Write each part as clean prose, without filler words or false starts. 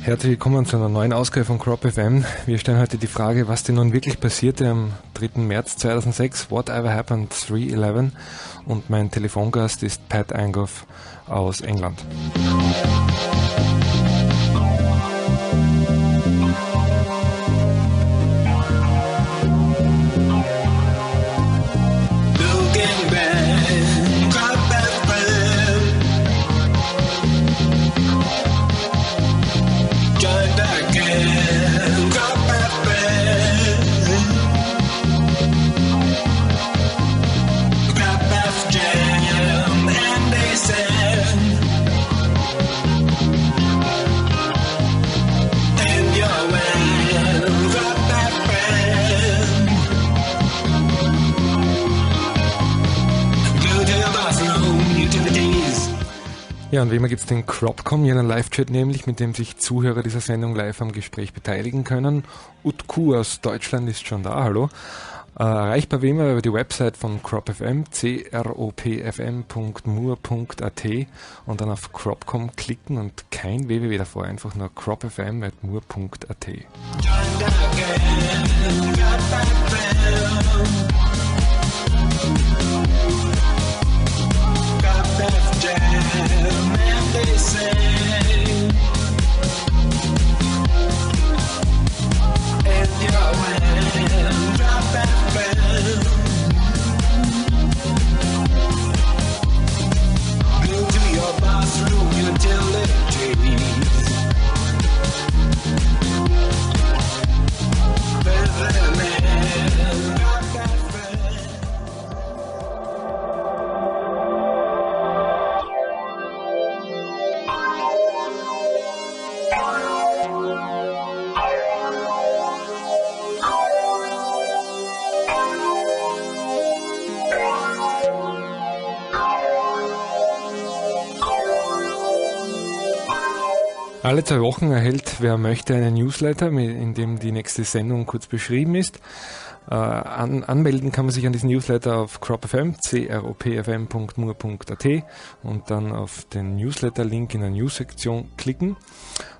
Herzlich willkommen zu einer neuen Ausgabe von Crop FM. Wir stellen heute die Frage, was denn nun wirklich passierte am 3. März 2006, Whatever Happened 3/11, und mein Telefongast ist Pat Angove aus England. Ja, und wie immer gibt es den Cropcom, jenen Live-Chat nämlich, mit dem sich Zuhörer dieser Sendung live am Gespräch beteiligen können. Utku aus Deutschland ist schon da, hallo. Erreichbar wie immer über die Website von CropFM, cropfm.mur.at, und dann auf Cropcom klicken und kein www davor, einfach nur cropfm.mur.at. They say, and your man drop that bell, blue to your bathroom utilities, better man drop that bell. Alle 2 Wochen erhält, wer möchte, einen Newsletter, in dem die nächste Sendung kurz beschrieben ist. Anmelden kann man sich an diesen Newsletter auf CropFM, cropfm.mur.at, und dann auf den Newsletter-Link in der News-Sektion klicken.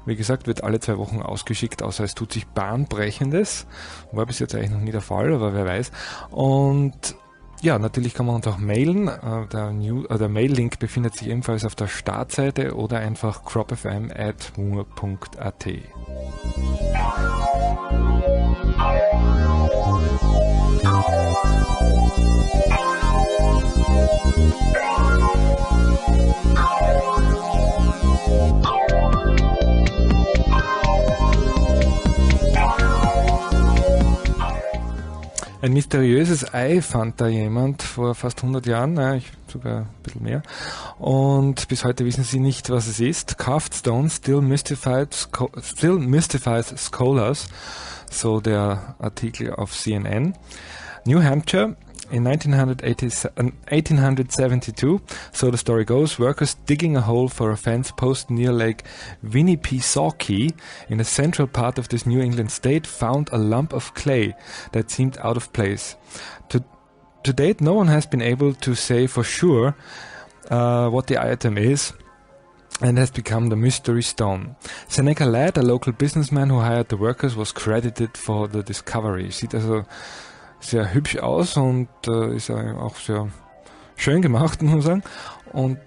Wie gesagt, wird alle 2 Wochen ausgeschickt, außer es tut sich Bahnbrechendes. War bis jetzt eigentlich noch nie der Fall, aber wer weiß. Und ja, natürlich kann man uns auch mailen. Der Mail-Link befindet sich ebenfalls auf der Startseite oder einfach cropfm@mur.at. Ein mysteriöses Ei fand da jemand vor fast 100 Jahren, sogar ein bisschen mehr. Und bis heute wissen sie nicht, was es ist. Carved Stone still mystifies scholars, so der Artikel auf CNN. New Hampshire. In 1872, so the story goes, workers digging a hole for a fence post near Lake Winnipesaukee in the central part of this New England state found a lump of clay that seemed out of place. To date, no one has been able to say for sure what the item is, and has become the mystery stone. Seneca Ladd, a local businessman who hired the workers, was credited for the discovery. Sieht also sehr hübsch aus und ist auch sehr schön gemacht, muss man sagen. Und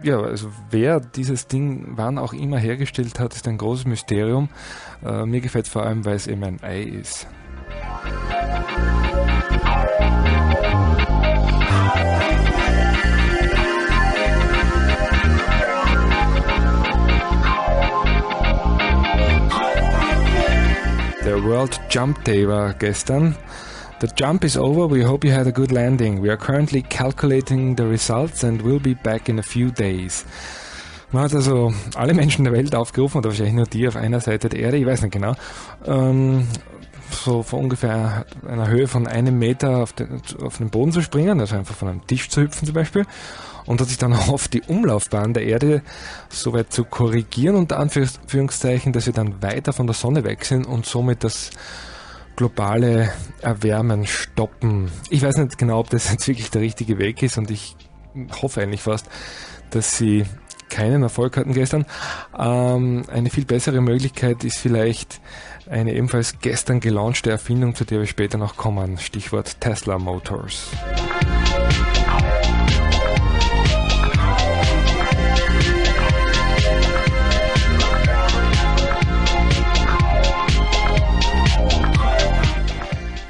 ja, also wer dieses Ding wann auch immer hergestellt hat, ist ein großes Mysterium. Mir gefällt es vor allem, weil es eben ein Ei ist. Der World Jump Day war gestern. The jump is over. We hope you had a good landing. We are currently calculating the results and will be back in a few days. Man hat also alle Menschen der Welt aufgerufen, oder wahrscheinlich nur die auf einer Seite der Erde, ich weiß nicht genau, so von ungefähr einer Höhe von 1 Meter auf den Boden zu springen, also einfach von einem Tisch zu hüpfen zum Beispiel. und hat sich dann erhofft, die Umlaufbahn der Erde so weit zu korrigieren, unter Anführungszeichen, dass wir dann weiter von der Sonne weg sind und somit das globale Erwärmen stoppen. Ich weiß nicht genau, ob das jetzt wirklich der richtige Weg ist, und ich hoffe eigentlich fast, dass sie keinen Erfolg hatten gestern. Eine viel bessere Möglichkeit ist vielleicht eine ebenfalls gestern gelaunchte Erfindung, zu der wir später noch kommen. Stichwort Tesla Motors.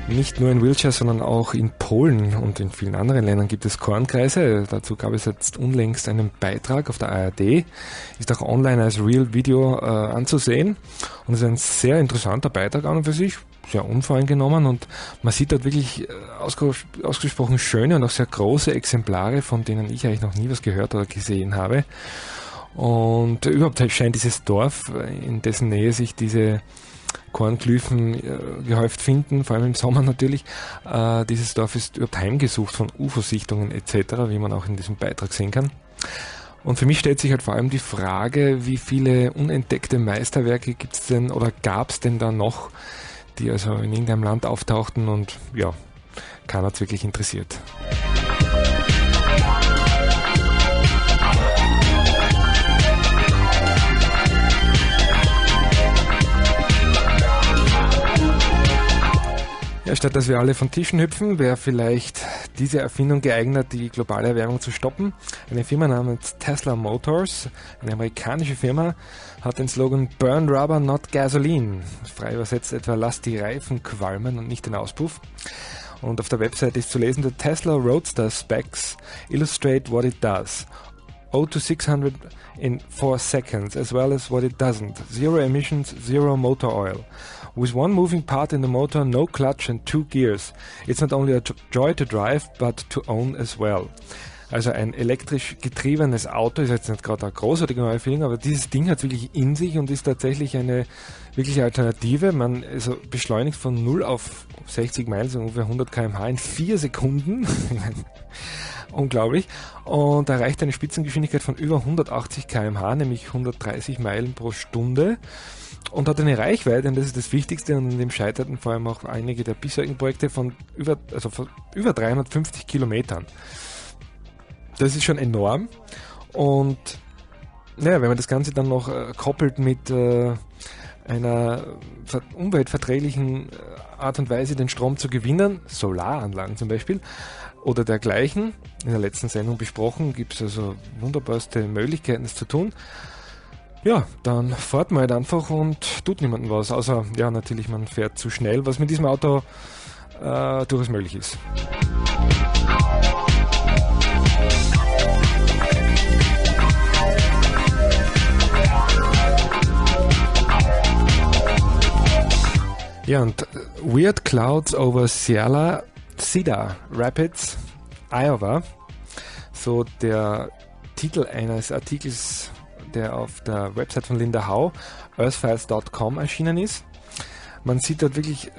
Nicht nur in Wiltshire, sondern auch in Polen und in vielen anderen Ländern gibt es Kornkreise. Dazu gab es jetzt unlängst einen Beitrag auf der ARD. Ist auch online als Real-Video anzusehen. Und es ist ein sehr interessanter Beitrag an und für sich, sehr unvoreingenommen. Und man sieht dort wirklich ausgesprochen schöne und auch sehr große Exemplare, von denen ich eigentlich noch nie was gehört oder gesehen habe. Und überhaupt scheint dieses Dorf, in dessen Nähe sich diese Kornglyphen gehäuft finden, vor allem im Sommer natürlich. Dieses Dorf ist überhaupt heimgesucht von UFO-Sichtungen etc., wie man auch in diesem Beitrag sehen kann. Und für mich stellt sich halt vor allem die Frage, wie viele unentdeckte Meisterwerke gibt es denn oder gab es denn da noch, die also in irgendeinem Land auftauchten und ja, keiner hat es wirklich interessiert. Ja, statt dass wir alle von Tischen hüpfen, wäre vielleicht diese Erfindung geeignet, die globale Erwärmung zu stoppen. Eine Firma namens Tesla Motors, eine amerikanische Firma, hat den Slogan Burn Rubber, not Gasoline. Frei übersetzt etwa, lasst die Reifen qualmen und nicht den Auspuff. Und auf der Website ist zu lesen, the Tesla Roadster specs illustrate what it does. 0 to 600 in 4 seconds, as well as what it doesn't. Zero emissions, zero motor oil. With one moving part in the motor, no clutch and 2 gears. It's not only a joy to drive, but to own as well. Also ein elektrisch getriebenes Auto ist jetzt nicht gerade eine großartige neue Erfindung, aber dieses Ding hat wirklich in sich und ist tatsächlich eine wirkliche Alternative. Man also beschleunigt von 0 auf 60 Meilen, so ungefähr 100 km/h in 4 Sekunden. Unglaublich. Und erreicht eine Spitzengeschwindigkeit von über 180 km/h, nämlich 130 Meilen pro Stunde. Und hat eine Reichweite, und das ist das Wichtigste, und an dem scheiterten vor allem auch einige der bisherigen Projekte, von über 350 Kilometern. Das ist schon enorm. Und naja, wenn man das Ganze dann noch koppelt mit einer umweltverträglichen Art und Weise, den Strom zu gewinnen, Solaranlagen zum Beispiel, oder dergleichen, in der letzten Sendung besprochen, gibt es also wunderbarste Möglichkeiten, es zu tun. Ja, dann fährt man halt einfach und tut niemandem was, außer, ja, natürlich, man fährt zu schnell, was mit diesem Auto durchaus möglich ist. Ja, und Weird Clouds over Cedar Rapids, Iowa, so der Titel eines Artikels, der auf der Website von Linda Howe, earthfiles.com, erschienen ist. Man sieht dort wirklich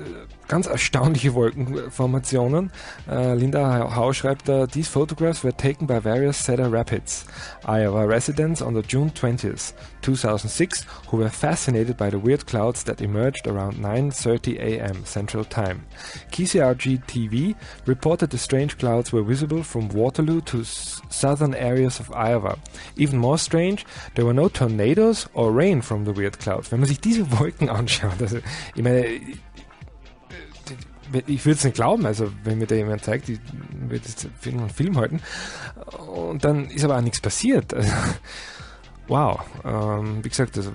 ganz erstaunliche Wolkenformationen. Linda Howe schreibt da, these photographs were taken by various Cedar Rapids, Iowa residents on the June 20th, 2006, who were fascinated by the weird clouds that emerged around 9:30 a.m. Central Time. KCRG TV reported the strange clouds were visible from Waterloo to southern areas of Iowa. Even more strange, there were no tornadoes or rain from the weird clouds. Wenn man sich diese Wolken anschaut, also ich meine, ich würde es nicht glauben, also wenn mir da jemand zeigt, ich würde es für einen Film halten, und dann ist aber auch nichts passiert. Also, wow, wie gesagt, also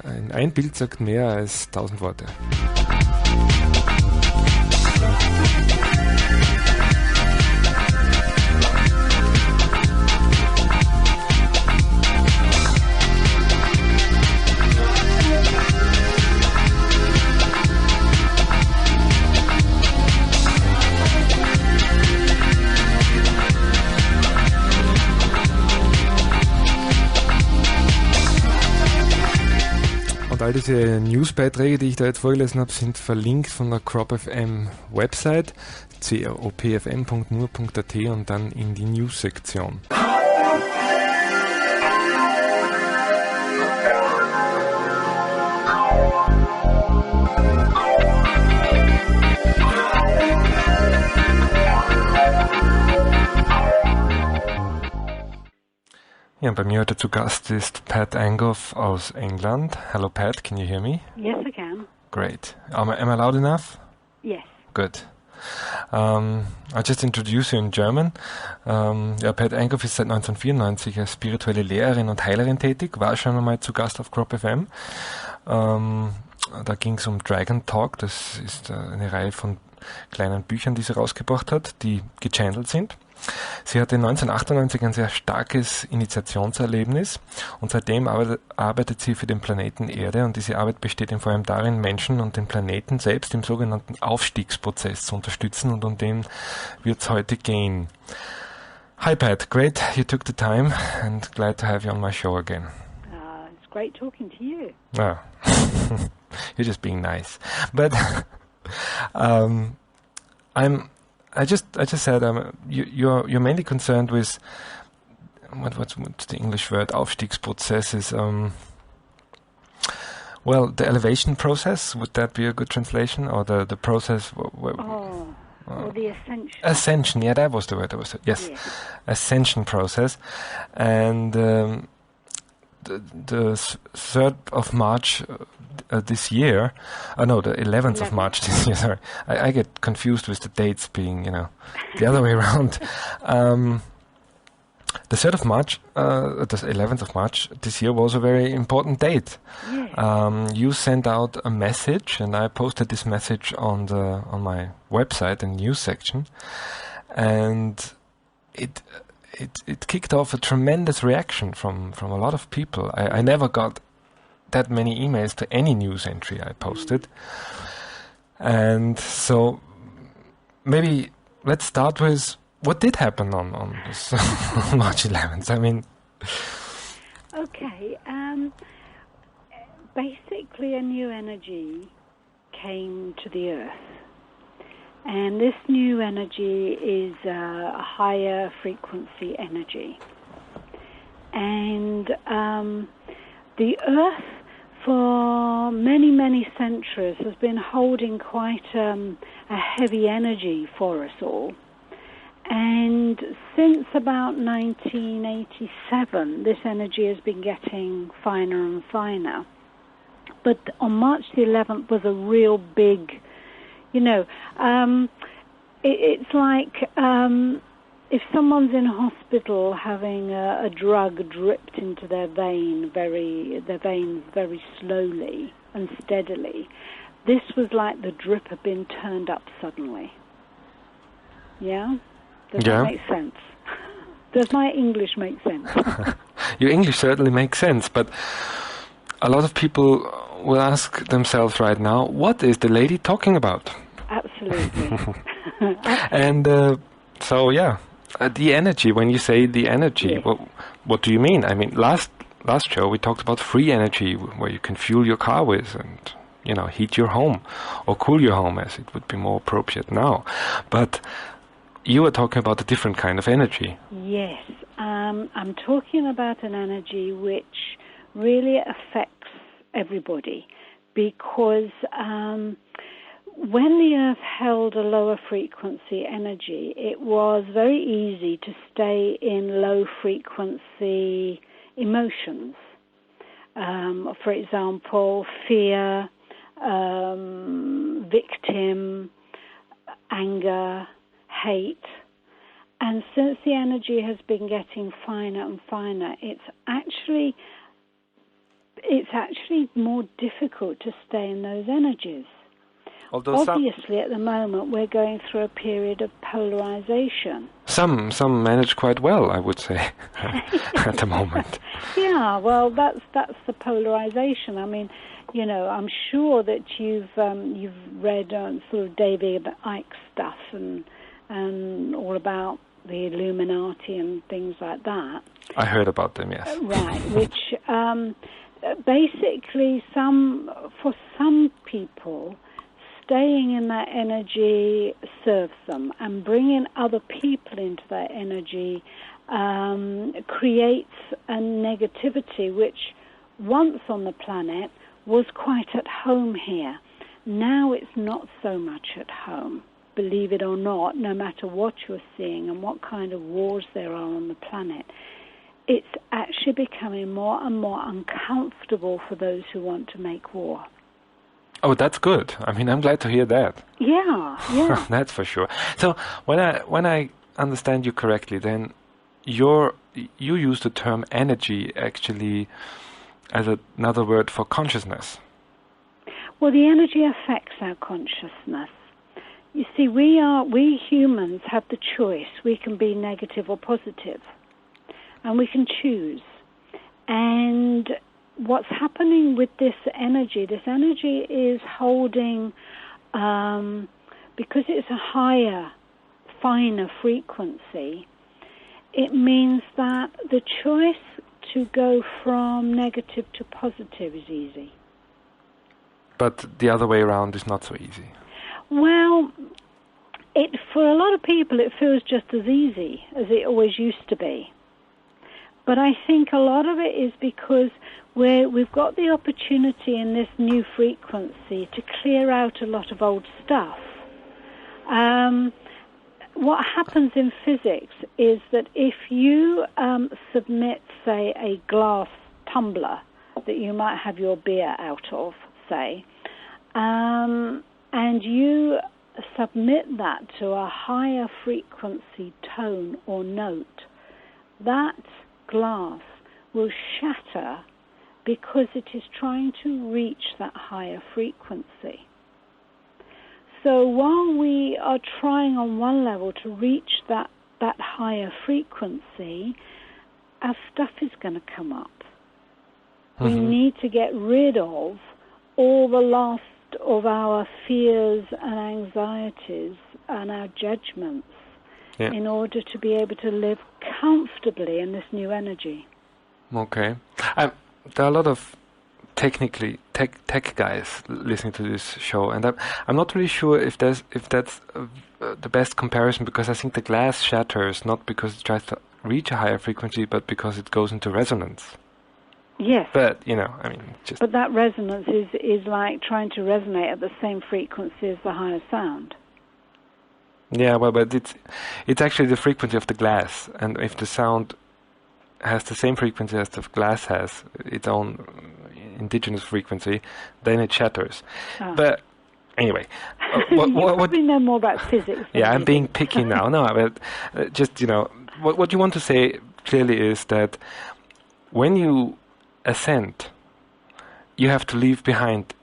ein Bild sagt mehr als 1000 Worte. Und all diese Newsbeiträge, die ich da jetzt vorgelesen habe, sind verlinkt von der CropFM Website, copfm.nur.at, und dann in die News-Sektion. Ja, bei mir heute zu Gast ist Pat Angove aus England. Hello Pat, can you hear me? Yes, I can. Great. Am I loud enough? Yes. Good. I'll just introduce you in German. Pat Angove ist seit 1994 als spirituelle Lehrerin und Heilerin tätig, war schon einmal zu Gast auf Crop FM. Da ging es um Dragon Talk, das ist eine Reihe von kleinen Büchern, die sie rausgebracht hat, die gechannelt sind. Sie hatte 1998 ein sehr starkes Initiationserlebnis und seitdem arbeitet sie für den Planeten Erde und diese Arbeit besteht vor allem darin, Menschen und den Planeten selbst im sogenannten Aufstiegsprozess zu unterstützen und um den wird es heute gehen. Hi Pat, great you took the time and glad to have you on my show again. It's great talking to you. Ah. You're just being nice. But I just said you're mainly concerned with what's the English word Aufstiegsprozess is the elevation process. Would that be a good translation, or the process? Or the ascension. Ascension, yeah, that was the word. Yes. Ascension process, and the 3rd of March this year, the 11th of March this year, sorry. I get confused with the dates being, the other way around. The 3rd of March, the 11th of March this year was a very important date. Yes. You sent out a message, and I posted this message on my website in the news section, and it kicked off a tremendous reaction from a lot of people. I never got that many emails to any news entry I posted. And so maybe let's start with what did happen on this March 11th. I mean... Okay. Basically a new energy came to the earth. And this new energy is a higher frequency energy. And the earth, for many, many centuries, has been holding quite a heavy energy for us all. And since about 1987, this energy has been getting finer and finer. But on March the 11th was a real big... it's like if someone's in hospital having a drug dripped into their veins very slowly and steadily. This was like the drip had been turned up suddenly. Yeah? Does that make sense? Does my English make sense? Your English certainly makes sense, but a lot of people will ask themselves right now, what is the lady talking about? Absolutely. And the energy, when you say the energy, yes. what do you mean? I mean, last show we talked about free energy, where you can fuel your car with and, heat your home or cool your home, as it would be more appropriate now. But you were talking about a different kind of energy. Yes. I'm talking about an energy which really affects everybody, because when the earth held a lower frequency energy, it was very easy to stay in low frequency emotions. For example, fear, victim, anger, hate. And since the energy has been getting finer and finer, it's actually more difficult to stay in those energies. Obviously, at the moment, we're going through a period of polarization. Some manage quite well, I would say, at the moment. Yeah, well, that's the polarization. I mean, I'm sure that you've read sort of David Icke stuff and all about the Illuminati and things like that. I heard about them, yes. Right, which basically for some people, staying in that energy serves them, and bringing other people into that energy creates a negativity which once on the planet was quite at home here. Now it's not so much at home. Believe it or not, no matter what you're seeing and what kind of wars there are on the planet, it's actually becoming more and more uncomfortable for those who want to make war. Oh, that's good. I mean, I'm glad to hear that. Yeah. That's for sure. So when I understand you correctly, then you use the term energy actually as another word for consciousness. Well, the energy affects our consciousness. You see, we humans have the choice. We can be negative or positive, and we can choose. And what's happening with this energy is holding, because it's a higher, finer frequency, it means that the choice to go from negative to positive is easy. But the other way around is not so easy. Well, for a lot of people it feels just as easy as it always used to be. But I think a lot of it is because we've got the opportunity in this new frequency to clear out a lot of old stuff. What happens in physics is that if you submit, say, a glass tumbler that you might have your beer out of, say, and you submit that to a higher frequency tone or note, that glass will shatter because it is trying to reach that higher frequency. So while we are trying on one level to reach that higher frequency, our stuff is going to come up. Mm-hmm. We need to get rid of all the last of our fears and anxieties and our judgments in order to be able to live comfortably in this new energy. Okay. There are a lot of tech guys listening to this show, and I'm not really sure if that's the best comparison, because I think the glass shatters not because it tries to reach a higher frequency, but because it goes into resonance. Yes. But, But that resonance is like trying to resonate at the same frequency as the higher sound. Yeah, well, but it's actually the frequency of the glass, and if the sound has the same frequency as the glass has, its own indigenous frequency, then it shatters. Oh. But anyway, you probably know more about physics. Yeah, I'm being picky now. No, but just what you want to say clearly is that when you ascend, you have to leave behind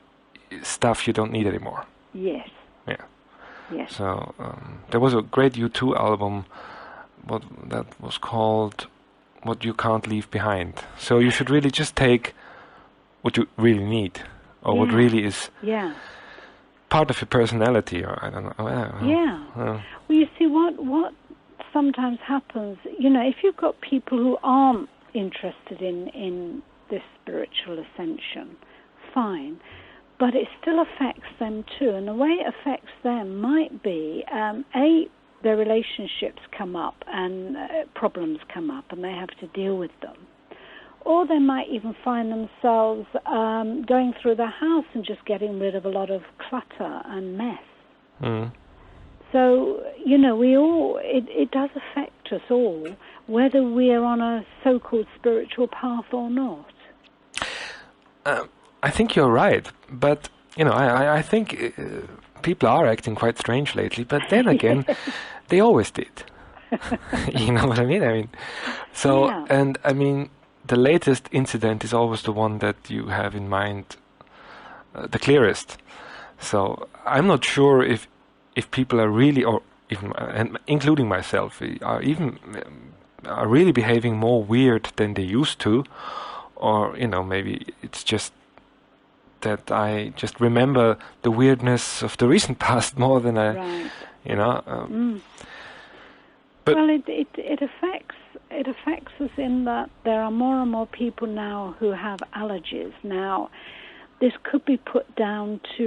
stuff you don't need anymore. Yes. Yeah. Yes. So there was a great U2 album, that was called "What You Can't Leave Behind." So you should really just take what you really need, or what really is part of your personality, or I don't know. Yeah. Well, you see, what sometimes happens, if you've got people who aren't interested in this spiritual ascension, fine, but it still affects them too. And the way it affects them might be, their relationships come up and problems come up and they have to deal with them. Or they might even find themselves going through their house and just getting rid of a lot of clutter and mess. Mm. So, it does affect us all, whether we're on a so-called spiritual path or not. I think you're right, but, I think people are acting quite strange lately, but then again, they always did. You know what I mean? The latest incident is always the one that you have in mind the clearest. So I'm not sure if people are really, or even, and including myself, are really behaving more weird than they used to, or maybe it's just that I just remember the weirdness of the recent past more than I, right. But well, it affects us in that there are more and more people now who have allergies. Now, this could be put down to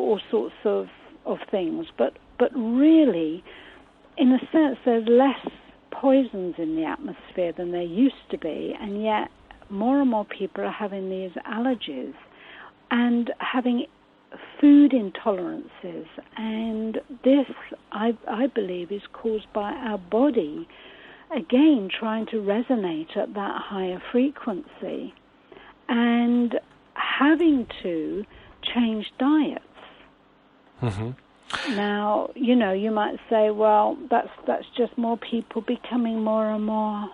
all sorts of things, but really, in a sense, there's less poisons in the atmosphere than there used to be, and yet more and more people are having these allergies and having food intolerances, and this, I believe, is caused by our body, again, trying to resonate at that higher frequency and having to change diets. Mm-hmm. Now, you might say, well, that's just more people becoming more and more,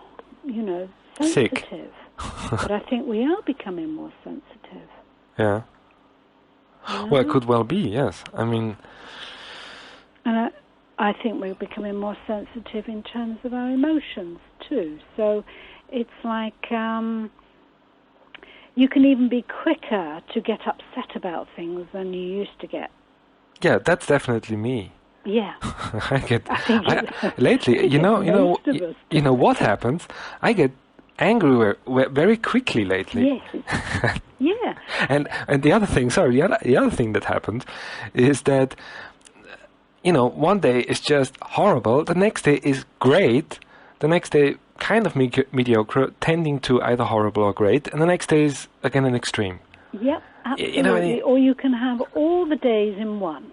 sensitive. Sick. But I think we are becoming more sensitive. Yeah. Well, it could well be, yes. I mean... And I think we're becoming more sensitive in terms of our emotions, too. So it's like you can even be quicker to get upset about things than you used to get. Yeah, that's definitely me. Yeah. Lately, you know what happens? I get angry very quickly lately. Yes. Yeah. And the other thing, the other thing that happened is that, one day is just horrible, the next day is great, the next day kind of mediocre, tending to either horrible or great, and the next day is again an extreme. Yep, absolutely. Or you can have all the days in one.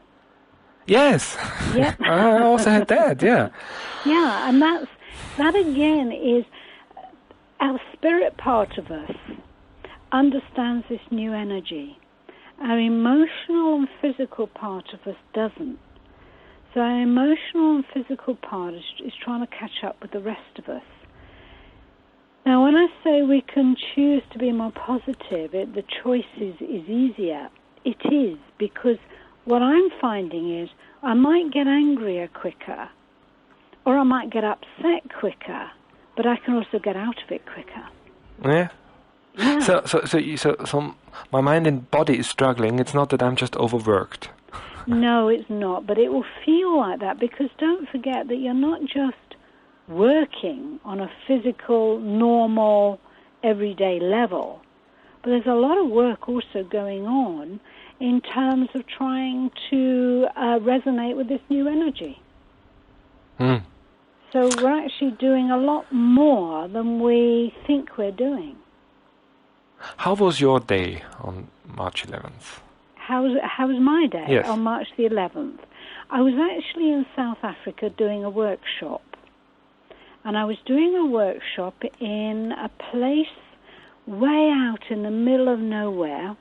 Yes. Yep. I also had that, yeah. Yeah, and that again is our spirit part of us understands this new energy. Our emotional and physical part of us doesn't. So our emotional and physical part is trying to catch up with the rest of us. Now, when I say we can choose to be more positive, the choice is easier. It is, because what I'm finding is I might get angrier quicker, or I might get upset quicker, but I can also get out of it quicker. Yeah. Yeah. So my mind and body is struggling. It's not that I'm just overworked. No, it's not, but it will feel like that, because don't forget that you're not just working on a physical, normal, everyday level, but there's a lot of work also going on in terms of trying to resonate with this new energy. Mm. So we're actually doing a lot more than we think we're doing. How was your day on March 11th? How was my day on March the 11th? I was actually in South Africa doing a workshop. And I was doing a workshop in a place way out in the middle of nowhere,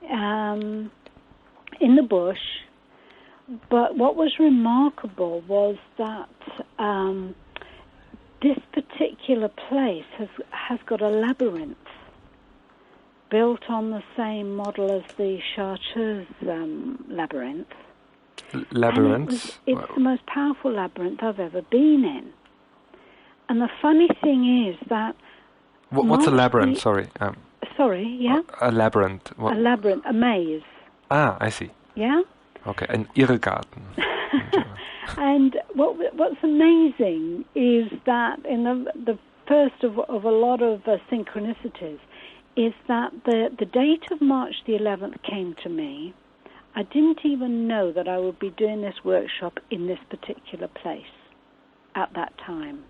in the bush. But what was remarkable was that this particular place has got a labyrinth built on the same model as the Chartreuse labyrinth. Labyrinth? It's the most powerful labyrinth I've ever been in. And the funny thing is that... What's a labyrinth? Sorry. Sorry, yeah? A labyrinth. A labyrinth, a maze. Ah, I see. Yeah? Okay, an Irrgarten. And what's amazing is that in the first of a lot of synchronicities is that the date of March the 11th came to me. I didn't even know that I would be doing this workshop in this particular place at that time.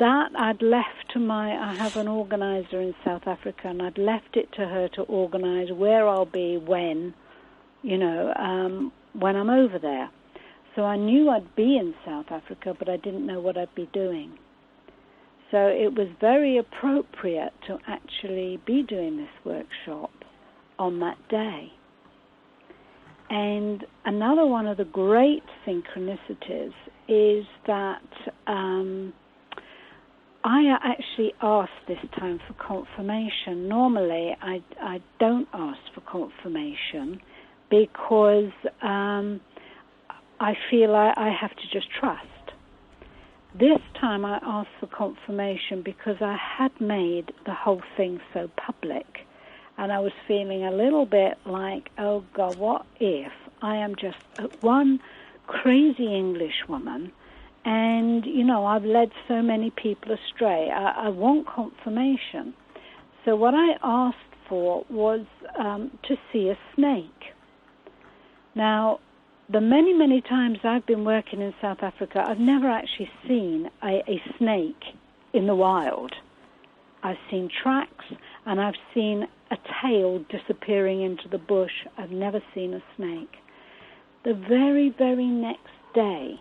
That I'd left to I have an organizer in South Africa, and I'd left it to her to organize where I'll be when I'm over there. So I knew I'd be in South Africa, but I didn't know what I'd be doing. So it was very appropriate to actually be doing this workshop on that day. And another one of the great synchronicities is that I actually asked this time for confirmation. Normally, I don't ask for confirmation because I feel I have to just trust. This time I asked for confirmation because I had made the whole thing so public, and I was feeling a little bit like, oh God, what if I am just one crazy English woman, and, I've led so many people astray. I want confirmation. So what I asked for was to see a snake. Now, the many, many times I've been working in South Africa, I've never actually seen a snake in the wild. I've seen tracks, and I've seen a tail disappearing into the bush. I've never seen a snake. The very, very next day,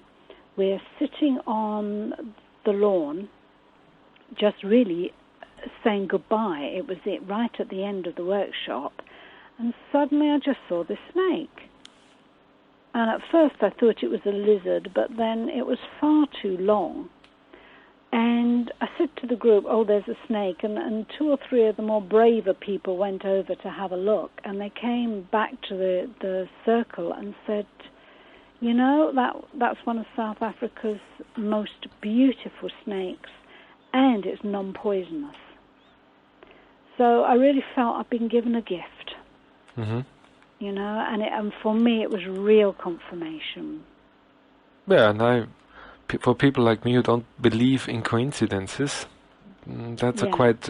we're sitting on the lawn, just really saying goodbye. It was right at the end of the workshop, and suddenly I just saw this snake. And at first I thought it was a lizard, but then it was far too long. And I said to the group, oh, there's a snake, and 2 or 3 of the more braver people went over to have a look, and they came back to the circle and said, you know, that's one of South Africa's most beautiful snakes, and it's non-poisonous. So I really felt I'd been given a gift, you know, and for me it was real confirmation. Yeah, and for people like me who don't believe in coincidences, that's a quite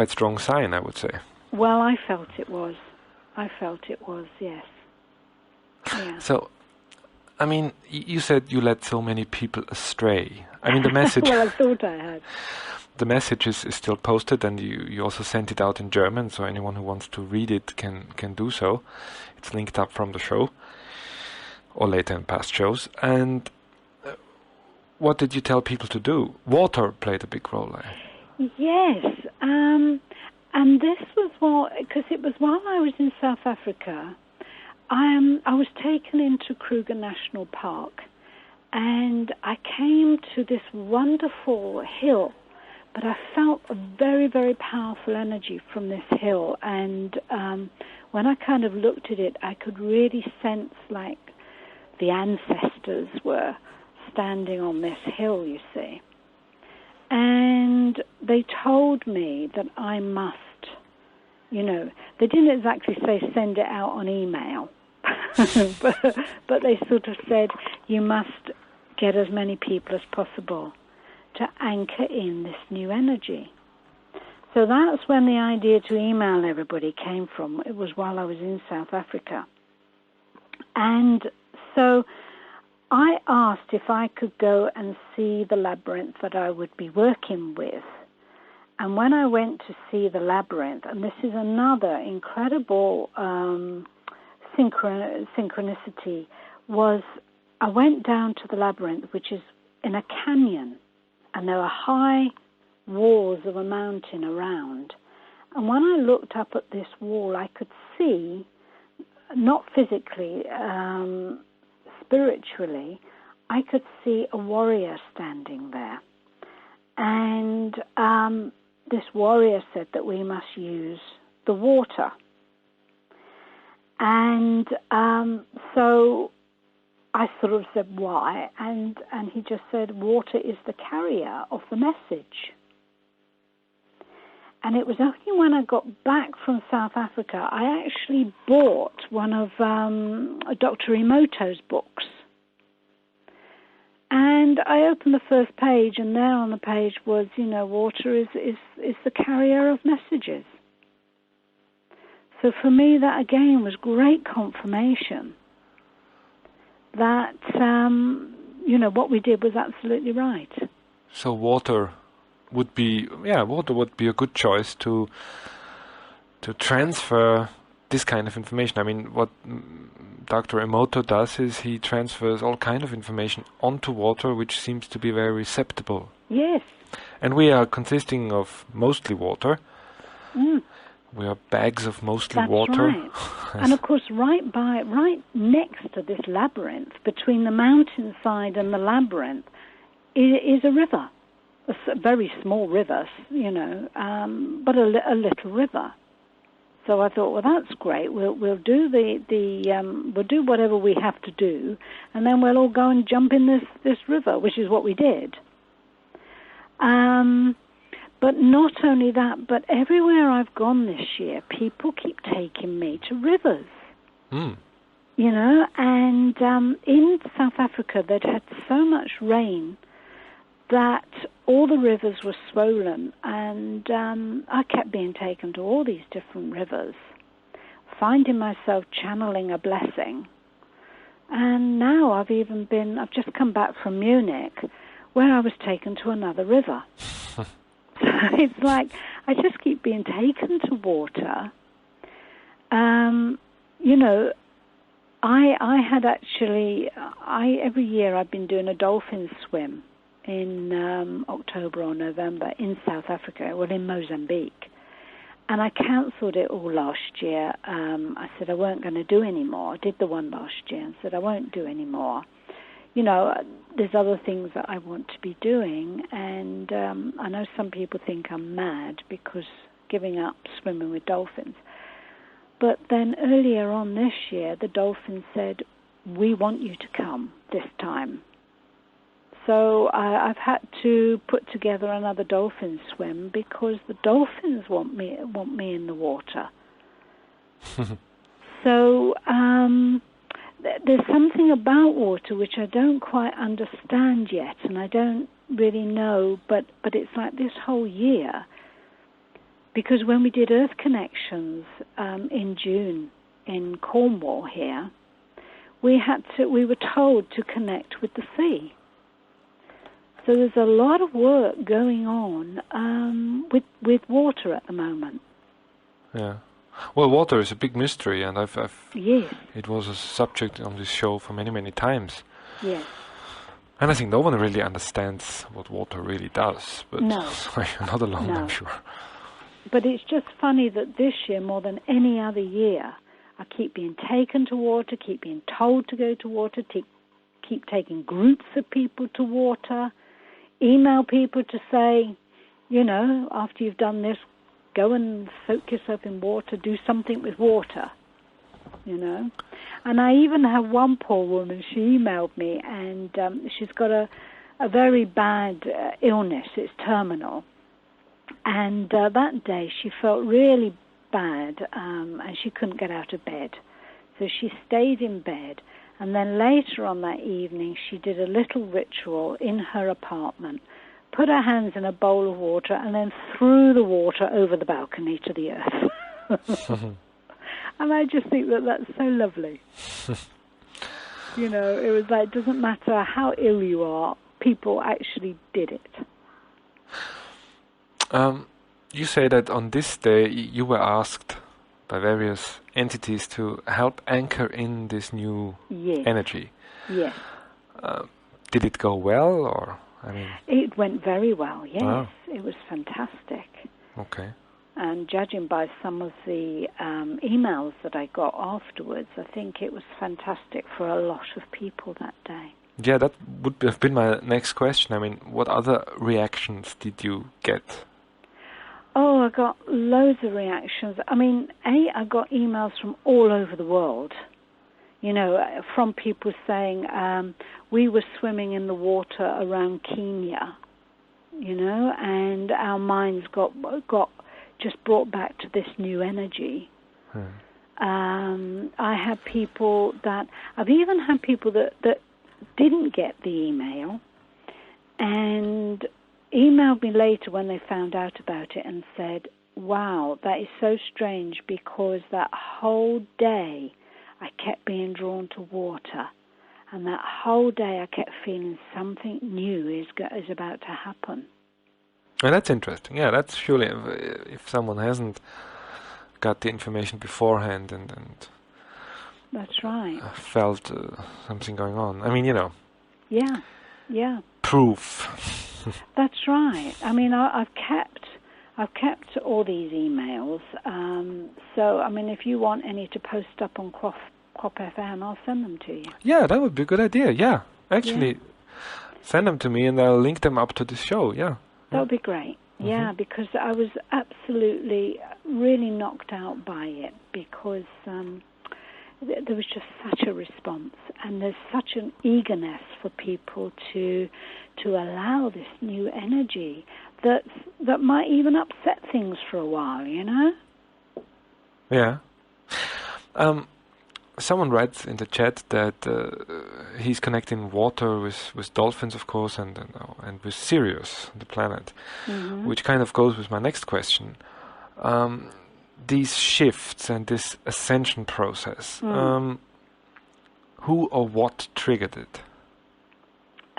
strong sign, I would say. Well, I felt it was, yes. Yeah. So, I mean, you said you led so many people astray. I mean, the message... Well, I thought I had. The message is still posted, and you also sent it out in German, so anyone who wants to read it can do so. It's linked up from the show, or later in past shows. And what did you tell people to do? Water played a big role there. Yes, and this was because it was while I was in South Africa. I was taken into Kruger National Park, and I came to this wonderful hill, but I felt a very, very powerful energy from this hill, and when I kind of looked at it, I could really sense like the ancestors were standing on this hill, you see. And they told me that I must, you know, they didn't exactly say send it out on email, but they sort of said you must get as many people as possible to anchor in this new energy. So that's when the idea to email everybody came from. It was while I was in South Africa. And so I asked if I could go and see the labyrinth that I would be working with. And when I went to see the labyrinth, and this is another incredible synchronicity, was I went down to the labyrinth, which is in a canyon, and there were high walls of a mountain around. And when I looked up at this wall, I could see, not physically, spiritually, I could see a warrior standing there. And this warrior said that we must use the water. And so I sort of said, why? And he just said, water is the carrier of the message. And it was only when I got back from South Africa, I actually bought one of Dr. Emoto's books. And I opened the first page, and there on the page was, you know, water is the carrier of messages. So for me, that again was great confirmation that, you know, what we did was absolutely right. So water would be a good choice to transfer this kind of information. I mean, what Dr. Emoto does is he transfers all kind of information onto water, which seems to be very receptible. Yes. And we are consisting of mostly water. Mm. We are bags of mostly That's water. Right. And of course, right next to this labyrinth, between the mountainside and the labyrinth, is a river, a very small river, you know, but a little river. So I thought, well, that's great. We'll do we'll do whatever we have to do, and then we'll all go and jump in this river, which is what we did. But not only that, but everywhere I've gone this year, people keep taking me to rivers. Mm. You know, and in South Africa, they'd had so much rain that all the rivers were swollen, and I kept being taken to all these different rivers, finding myself channeling a blessing. And now I've just come back from Munich, where I was taken to another river. So it's like I just keep being taken to water. You know, I had actually, every year I've been doing a dolphin swim in October or November in South Africa, well, in Mozambique. And I cancelled it all last year. I said I weren't going to do any more. I did the one last year and said I won't do any more. You know, there's other things that I want to be doing, and I know some people think I'm mad because giving up swimming with dolphins. But then earlier on this year, the dolphins said, we want you to come this time. So I've had to put together another dolphin swim because the dolphins want me in the water. So there's something about water which I don't quite understand yet, and I don't really know, but it's like this whole year. Because when we did Earth Connections in June in Cornwall here, we were told to connect with the sea. So there's a lot of work going on with water at the moment. Yeah. Well, water is a big mystery, and Yes. It was a subject on this show for many, many times. Yes. And I think no one really understands what water really does. But no. Not alone, No. I'm sure. But it's just funny that this year, more than any other year, I keep being taken to water, keep being told to go to water, keep taking groups of people to water, email people to say, you know, after you've done this, go and soak yourself in water, do something with water, you know. And I even have one poor woman, she emailed me, and she's got a very bad illness, it's terminal. And that day she felt really bad, and she couldn't get out of bed. So she stayed in bed, and then later on that evening she did a little ritual in her apartment, put her hands in a bowl of water, and then threw the water over the balcony to the earth. And I just think that that's so lovely. You know, it was like, it doesn't matter how ill you are, people actually did it. You say that on this day you were asked by various entities to help anchor in this new energy. Yes. Did it go well, or I mean? It went very well. Yes, wow. It was fantastic. Okay. And judging by some of the emails that I got afterwards, I think it was fantastic for a lot of people that day. Yeah, that would have been my next question. I mean, what other reactions did you get? Oh, I got loads of reactions. I mean, I got emails from all over the world, you know, from people saying we were swimming in the water around Kenya, you know, and our minds got just brought back to this new energy. I had people I've even had people that didn't get the email and emailed me later when they found out about it and said, wow, that is so strange because that whole day I kept being drawn to water, and that whole day I kept feeling something new is about to happen. Well, that's interesting. Yeah, that's surely if someone hasn't got the information beforehand and that's right. Felt something going on. I mean, you know. Yeah. Proof. That's right. I mean, I've kept all these emails. So, I mean, if you want any to post up on Crop FM, I'll send them to you. Yeah, that would be a good idea. Yeah, actually, send them to me and I'll link them up to this show. Yeah. That would be great. Mm-hmm. Yeah, because I was absolutely, really knocked out by it because there was just such a response, and there's such an eagerness for people to allow this new energy that might even upset things for a while, you know? Yeah. Someone writes in the chat that he's connecting water with dolphins, of course, and with Sirius, the planet, which kind of goes with my next question. These shifts and this ascension process, who or what triggered it?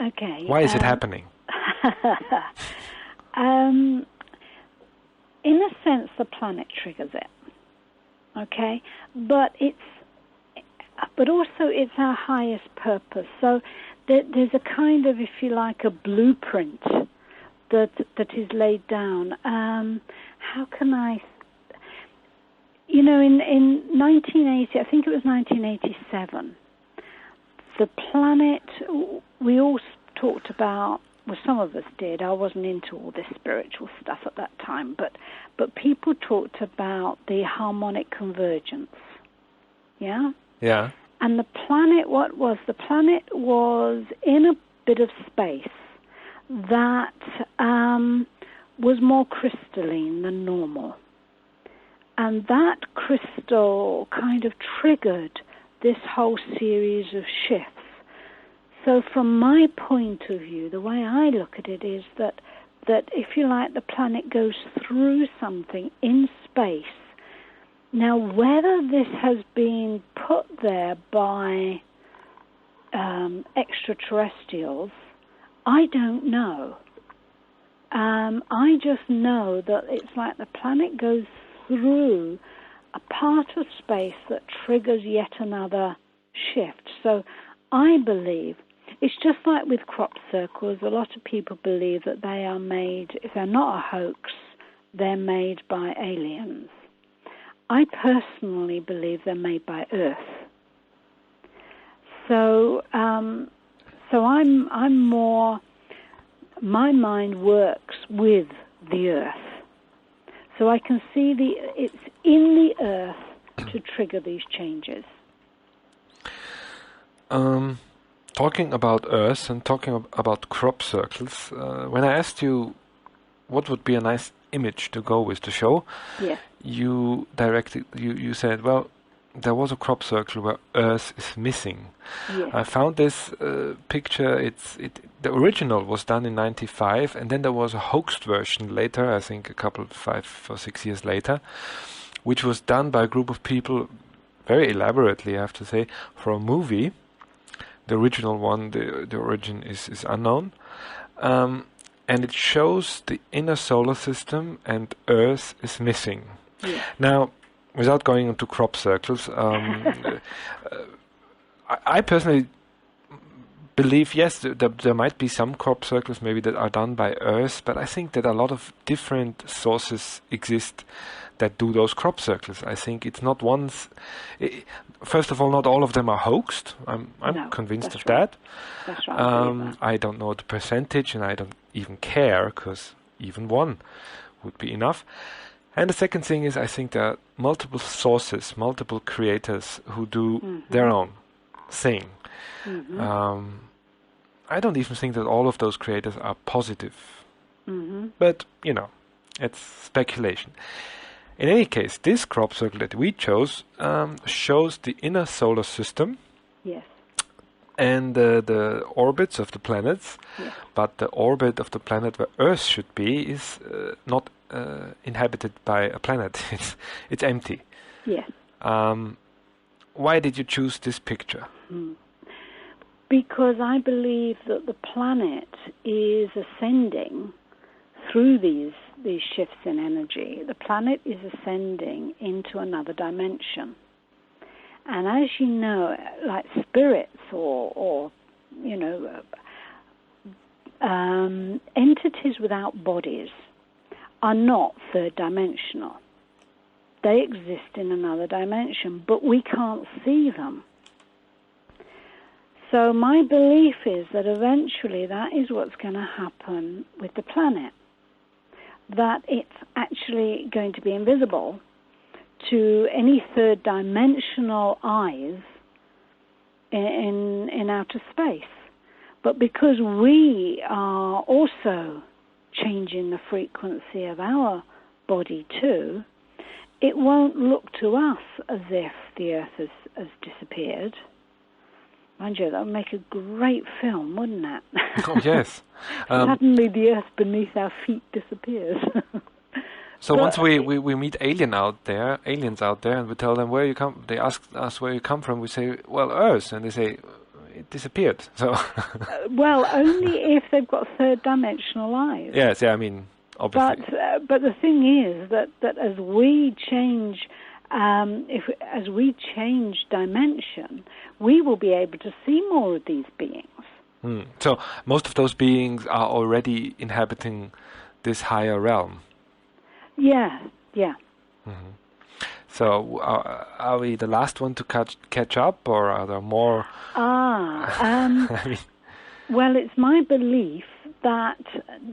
Okay. Why is it happening? in a sense, the planet triggers it. Okay, but also it's our highest purpose. So there's a kind of, if you like, a blueprint that is laid down. How can I? You know, in 1980, I think it was 1987, the planet, we all talked about, well, some of us did. I wasn't into all this spiritual stuff at that time, but people talked about the harmonic convergence. Yeah? Yeah. And the planet, what was? The planet was in a bit of space that was more crystalline than normal. And that crystal kind of triggered this whole series of shifts. So from my point of view, the way I look at it is that if you like, the planet goes through something in space. Now, whether this has been put there by extraterrestrials, I don't know. I just know that it's like the planet goes through a part of space that triggers yet another shift. So I believe, it's just like with crop circles, a lot of people believe that they are made, if they're not a hoax, they're made by aliens. I personally believe they're made by Earth. So I'm more, my mind works with the Earth. So I can see it's in the Earth to trigger these changes. Talking about Earth and talking about crop circles, when I asked you what would be a nice image to go with the show, yes. you said, well, there was a crop circle where Earth is missing. Yes. I found this picture. The original was done in '95, and then there was a hoaxed version later, I think 5 or 6 years later, which was done by a group of people, very elaborately, I have to say, for a movie. The original one, the origin is unknown. And it shows the inner solar system, and Earth is missing. Yeah. Now, without going into crop circles, I personally believe, yes, there might be some crop circles maybe that are done by Earth, but I think that a lot of different sources exist that do those crop circles. I think it's not first of all, not all of them are hoaxed. I'm convinced of that. That's right. I don't know the percentage, and I don't even care, because even one would be enough. And the second thing is, I think there are multiple sources, multiple creators who do their own thing. Mm-hmm. I don't even think that all of those creators are positive. Mm-hmm. But, it's speculation. In any case, this crop circle that we chose shows the inner solar system. Yes. And the orbits of the planets. Yes. But the orbit of the planet where Earth should be is not inhabited by a planet. It's empty. Yes. Why did you choose this picture? Because I believe that the planet is ascending through these shifts in energy. The planet is ascending into another dimension. And as you know, like spirits or entities without bodies are not third dimensional. They exist in another dimension, but we can't see them. So my belief is that eventually that is what's going to happen with the planet. That it's actually going to be invisible to any third dimensional eyes in outer space. But because we are also changing the frequency of our body too, it won't look to us as if the Earth has disappeared. Mind you, that would make a great film, wouldn't it? Oh, yes. Suddenly the Earth beneath our feet disappears. So once we meet aliens out there, and we tell them where you come, they ask us where you come from, we say, well, Earth, and they say, it disappeared. So well, only if they've got third dimensional eyes. Yes, yeah, I mean, obviously. But the thing is that as we change, as we change dimension, we will be able to see more of these beings. So most of those beings are already inhabiting this higher realm. Yeah. Mm-hmm. So are we the last one to catch up, or are there more? Well, it's my belief that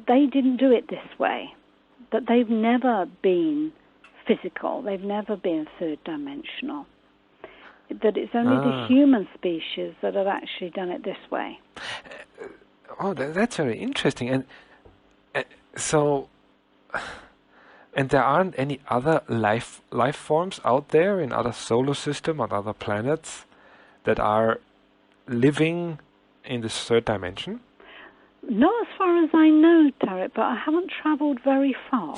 they didn't do it this way, that they've never been physical, they've never been third dimensional, that it's only the human species that have actually done it this way. That's very interesting. And so... And there aren't any other life forms out there in other solar system or other planets that are living in this third dimension? Not as far as I know, Tarek, but I haven't travelled very far.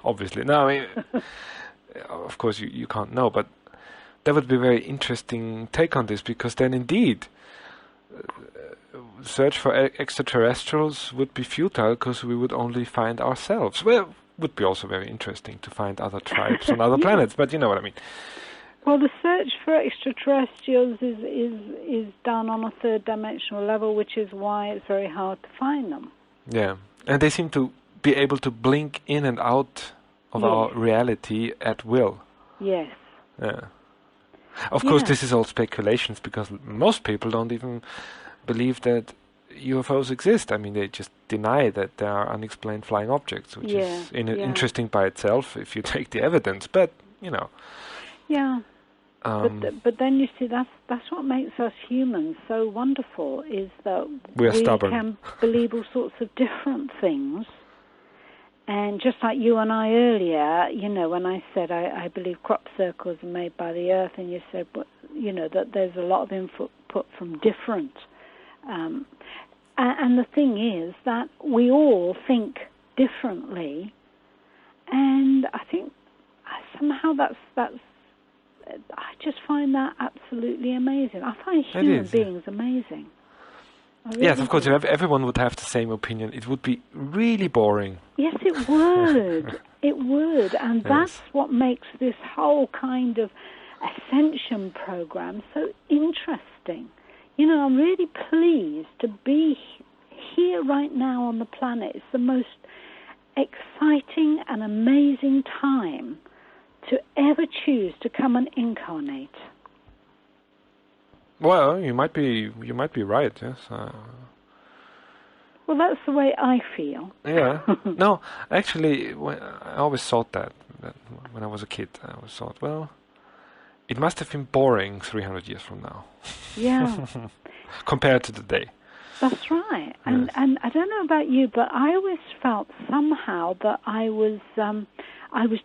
Obviously. No, I mean, of course you can't know, but that would be a very interesting take on this, because then indeed search for extraterrestrials would be futile, because we would only find ourselves. Well, would be also very interesting to find other tribes on other planets, but you know what I mean. Well, the search for extraterrestrials is done on a third dimensional level, which is why it's very hard to find them. Yeah, and they seem to be able to blink in and out of our reality at will. Yes. Yeah. Of course, this is all speculations, because most people don't even believe that UFOs exist. I mean, they just deny that there are unexplained flying objects, which is interesting by itself if you take the evidence. But you know. Yeah. But then you see, that's what makes us humans so wonderful, is that we stubborn. Can believe all sorts of different things. And just like you and I earlier, you know, when I said I believe crop circles are made by the Earth, and you said, you know, that there's a lot of input from different. And the thing is that we all think differently, and I think somehow that's I just find that absolutely amazing. I find human beings amazing. Really yes, of course, if everyone would have the same opinion, it would be really boring. Yes, it would. It would. And that's what makes this whole kind of ascension program so interesting. You know, I'm really pleased to be here right now on the planet. It's the most exciting and amazing time to ever choose to come and incarnate. Well, you might be right. Yes. Well, that's the way I feel. Yeah. No, actually, I always thought that when I was a kid. I always thought, well, it must have been boring 300 years from now. Yeah. Compared to today. That's right. And I don't know about you, but I always felt somehow that I was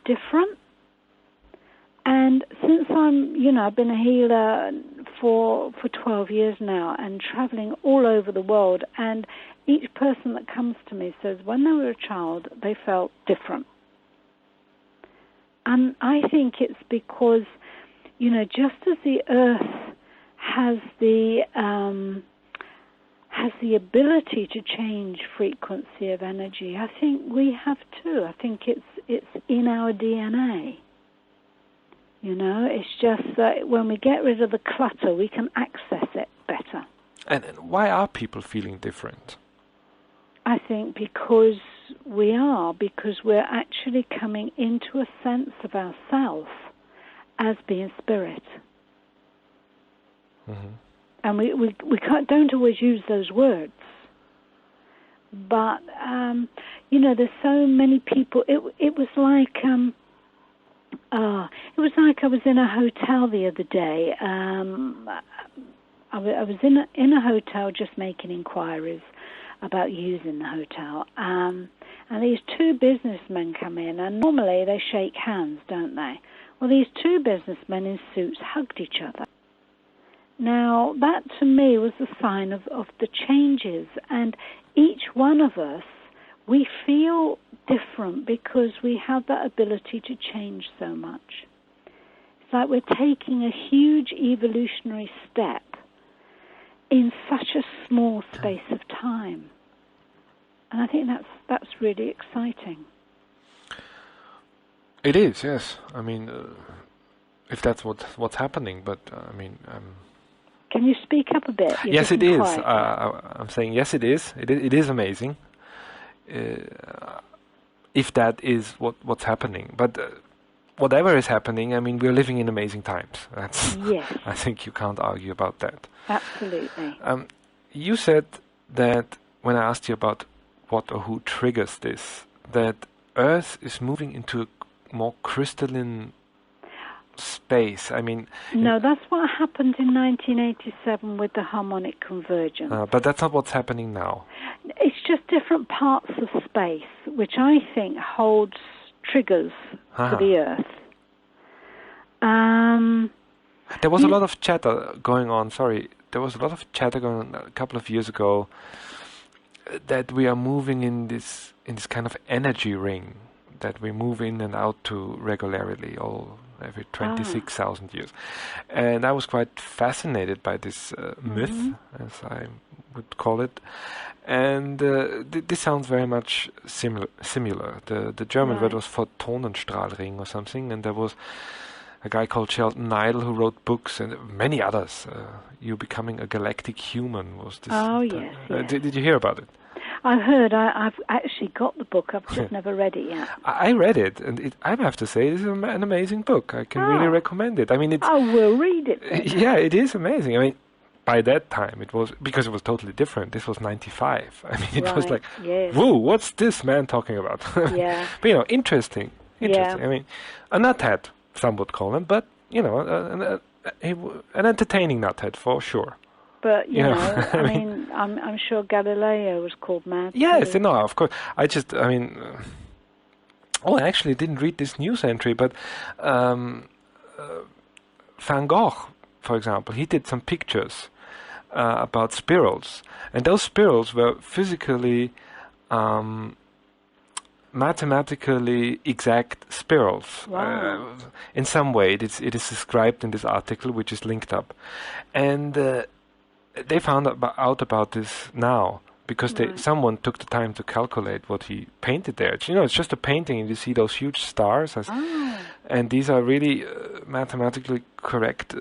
different. And since I've been a healer for 12 years now and traveling all over the world, and each person that comes to me says when they were a child, they felt different. And I think it's because, you know, just as the Earth has the ability to change frequency of energy, I think we have too. I think it's in our DNA. You know, it's just that when we get rid of the clutter, we can access it better. And why are people feeling different? I think because we're actually coming into a sense of ourself as being spirit. Mm-hmm. And we don't always use those words. But, you know, there's so many people. It was like... it was like I was in a hotel the other day. I was in a hotel just making inquiries about using the hotel. And these two businessmen come in, and normally they shake hands, don't they? Well, these two businessmen in suits hugged each other. Now, that to me was a sign of the changes. And each one of us, we feel different because we have that ability to change so much. It's like we're taking a huge evolutionary step in such a small space of time. And I think that's really exciting. It is, yes. I mean, if that's what's happening, but Can you speak up a bit? You're yes, it is. quiet. I'm saying yes, it is. It is amazing. If that is what's happening, but whatever is happening, I mean, we're living in amazing times. That's. Yes. I think you can't argue about that. Absolutely. You said that when I asked you about what or who triggers this, that Earth is moving into a more crystalline space. I mean, no, that's what happened in 1987 with the harmonic convergence. But that's not what's happening now. It's just different parts of space, which I think holds triggers for the Earth. There was a lot of chatter going on. Sorry, there was a lot of chatter going on a couple of years ago that we are moving in this kind of energy ring that we move in and out to regularly, every 26,000 years. And I was quite fascinated by this myth, as I would call it. And this sounds very much similar. The German word was Photonenstrahlring or something, and there was a guy called Sheldon Neidl who wrote books, and many others. You Becoming a Galactic Human was this. Oh, yes. Did you hear about it? I've heard. I've actually got the book. I've just never read it yet. I read it, and I have to say, it's an amazing book. I can really recommend it. I mean, it's. I will read it then. Yeah, it is amazing. I mean, by that time, it was, because it was totally different. This was 95. I mean, it was like, whoa, what's this man talking about? Yeah. But, interesting. Yeah. I mean, a nuthead, some would call him, but, an entertaining nuthead for sure. But, I mean, I'm sure Galileo was called mad. Yes, no, of course. I actually didn't read this news entry, but Van Gogh, for example, he did some pictures about spirals. And those spirals were physically, mathematically exact spirals. Wow. In some way, it is described in this article, which is linked up. And they found out about this now because someone took the time to calculate what he painted there. It's just a painting, and you see those huge stars, and these are really mathematically correct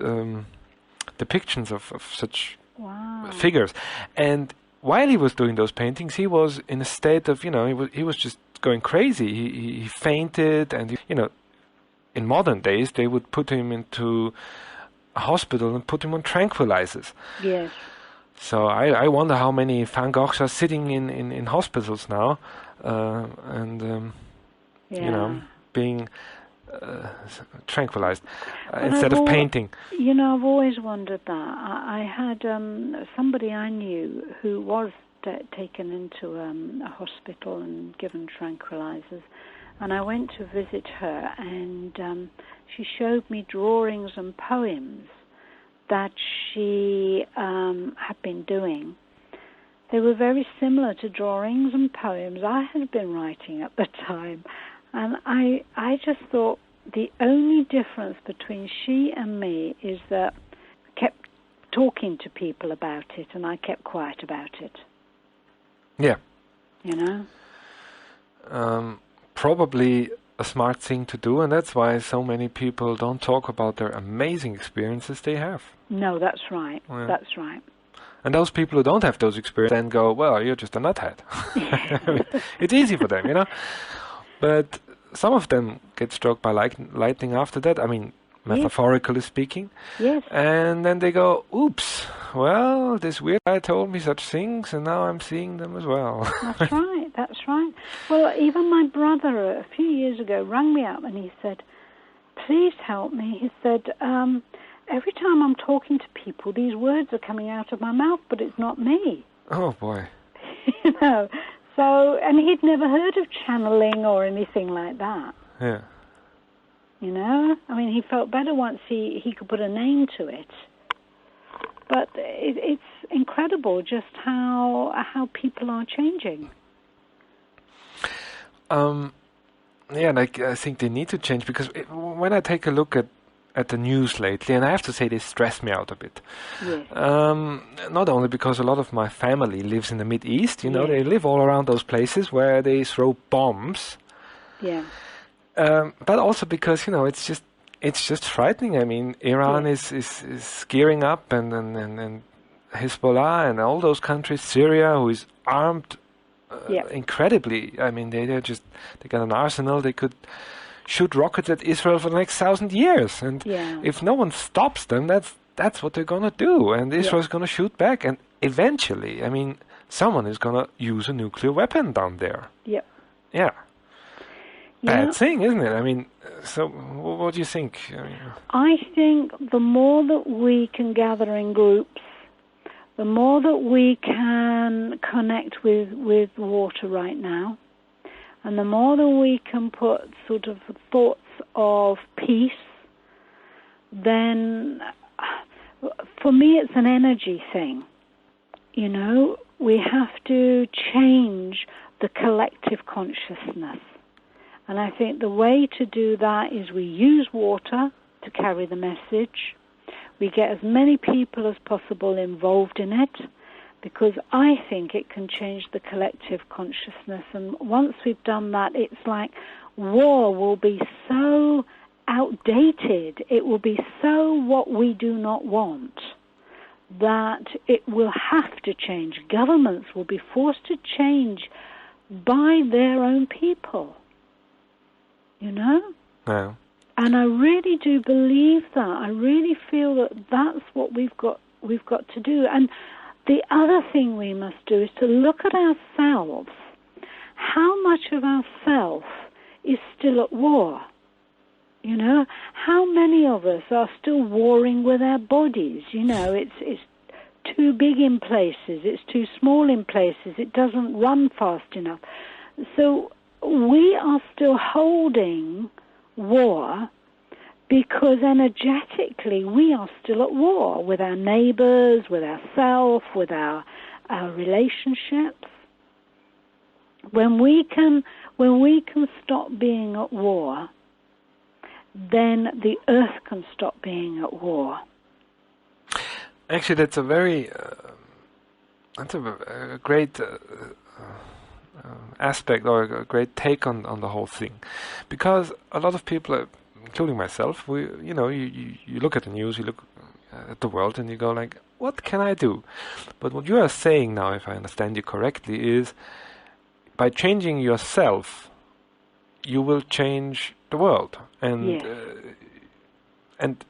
depictions of such figures. And while he was doing those paintings, he was in a state of, he was just going crazy. He fainted, and in modern days they would put him into a hospital and put him on tranquilizers. Yes. So I wonder how many Van Goghs are sitting in hospitals now, being tranquilized instead of painting. I've always wondered that. I had somebody I knew who was taken into a hospital and given tranquilizers, and I went to visit her, and she showed me drawings and poems that she had been doing. They were very similar to drawings and poems I had been writing at the time. And I just thought the only difference between she and me is that I kept talking to people about it and I kept quiet about it. Yeah. Probably a smart thing to do, and that's why so many people don't talk about their amazing experiences they have. No, that's right. Yeah. That's right. And those people who don't have those experiences then go, well, you're just a nuthead. I mean, it's easy for them, But some of them get struck by lightning after that. I mean, metaphorically speaking. Yes. And then they go, oops, well, this weird guy told me such things, and now I'm seeing them as well. That's right, that's right. Well, even my brother a few years ago rang me up and he said, please help me. He said, every time I'm talking to people, these words are coming out of my mouth, but it's not me. Oh, boy. So, and he'd never heard of channeling or anything like that. Yeah. I mean, he felt better once he could put a name to it. But it's incredible just how people are changing. And I think they need to change, because when I take a look at at the news lately, and I have to say they stress me out a bit. Yes. Not only because a lot of my family lives in the Mideast, Yes. they live all around those places where they throw bombs. Yeah. But also because it's just frightening. I mean, Iran is gearing up, and Hezbollah and all those countries, Syria, who is armed incredibly. I mean, they got an arsenal. They could shoot rockets at Israel for the next 1,000 years, and if no one stops them, that's what they're gonna do, and Israel's gonna shoot back, and eventually, I mean, someone is gonna use a nuclear weapon down there. Yep. Yeah. Bad thing, isn't it? I mean, so what do you think? I think the more that we can gather in groups, the more that we can connect with water right now, and the more that we can put sort of thoughts of peace, then for me it's an energy thing. We have to change the collective consciousness. And I think the way to do that is we use water to carry the message. We get as many people as possible involved in it, because I think it can change the collective consciousness. And once we've done that, it's like war will be so outdated, it will be so what we do not want, that it will have to change. Governments will be forced to change by their own people. Yeah. And I really do believe that. I really feel that that's what we've got to do. And the other thing we must do is to look at ourselves. How much of ourself is still at war? How many of us are still warring with our bodies? It's too big in places, it's too small in places, it doesn't run fast enough. So we are still holding war because energetically we are still at war with our neighbors, with ourselves, with our relationships. When we can stop being at war, then the earth can stop being at war. Actually, that's a very great aspect, or a great take on the whole thing, because a lot of people, including myself, you look at the news, you look at the world, and you go like, what can I do? But what you are saying now, if I understand you correctly, is by changing yourself, you will change the world, and and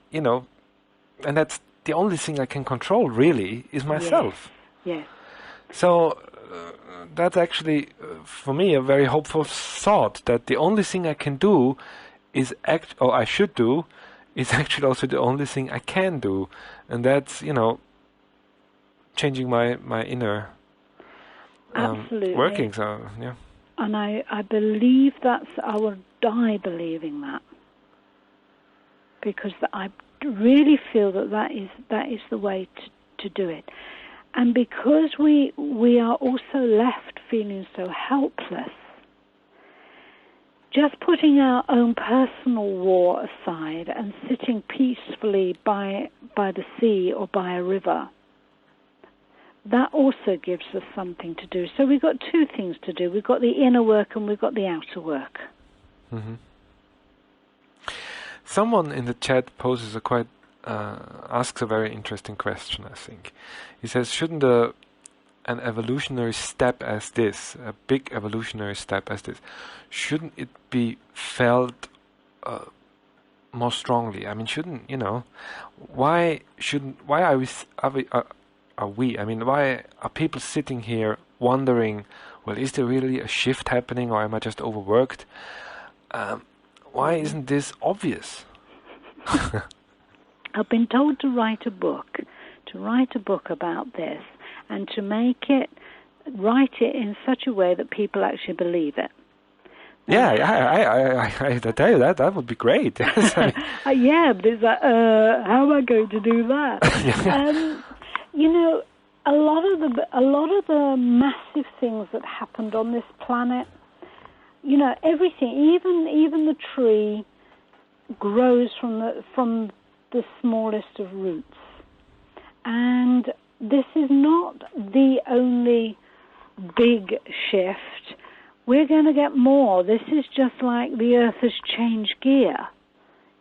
that's the only thing I can control, really, is myself. Yes. So that's actually, for me, a very hopeful thought, that the only thing I can do is I should do, is actually also the only thing I can do, and that's changing my inner workings. And I believe I will die believing that, because I really feel that is the way to do it. And because we are also left feeling so helpless, just putting our own personal war aside and sitting peacefully by the sea or by a river, that also gives us something to do. So we've got two things to do. We've got the inner work and we've got the outer work. Mm-hmm. Someone in the chat poses asks a very interesting question, I think. He says, shouldn't an evolutionary step as this, a big evolutionary step as this, shouldn't it be felt more strongly? I mean, why are people sitting here wondering, well, is there really a shift happening, or am I just overworked? Why isn't this obvious? I've been told to write a book about this, and to write it in such a way that people actually believe it. I tell you that would be great. Yeah, but it's like, how am I going to do that? A lot of the massive things that happened on this planet, everything, even the tree, grows from the smallest of roots. And this is not the only big shift. We're going to get more. This is just like the Earth has changed gear,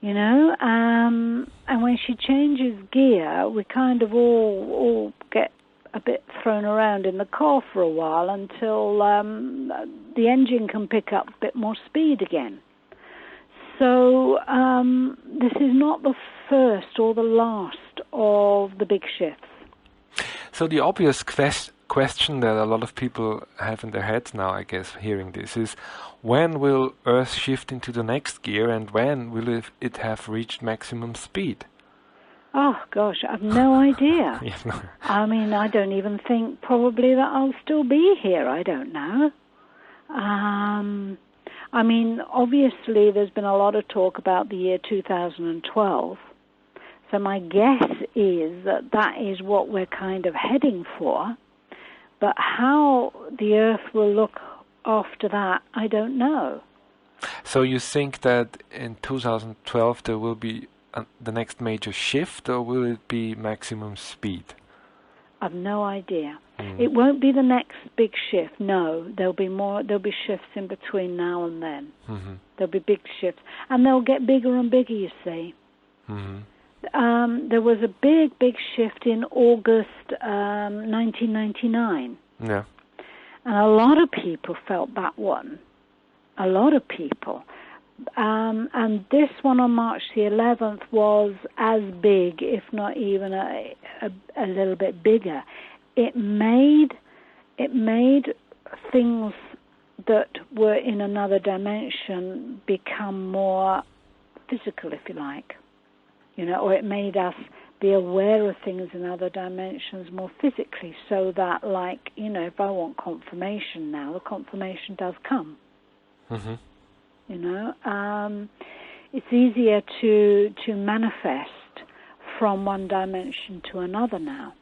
and when she changes gear, we kind of all get a bit thrown around in the car for a while until the engine can pick up a bit more speed again. So this is not the first or the last of the big shifts. So the obvious question that a lot of people have in their heads now, I guess, hearing this is, when will Earth shift into the next gear, and when will it have reached maximum speed? Oh, gosh, I've no idea. Yeah, no. I mean, I don't even think probably that I'll still be here. I don't know. I mean, obviously there's been a lot of talk about the year 2012. So my guess is that is what we're kind of heading for. But how the Earth will look after that, I don't know. So you think that in 2012 there will be the next major shift, or will it be maximum speed? I've no idea. It won't be the next big shift. No, there'll be shifts in between now and then. Mm-hmm. There'll be big shifts, and they'll get bigger and bigger. You see. Mm-hmm. There was a big shift in August 1999. Yeah. And a lot of people felt that one. A lot of people. And this one on March the 11th was as big, if not even a little bit bigger. It made things that were in another dimension become more physical, if you like. Or it made us be aware of things in other dimensions more physically, so that, like, if I want confirmation now, the confirmation does come. Mm-hmm. It's easier to manifest from one dimension to another now.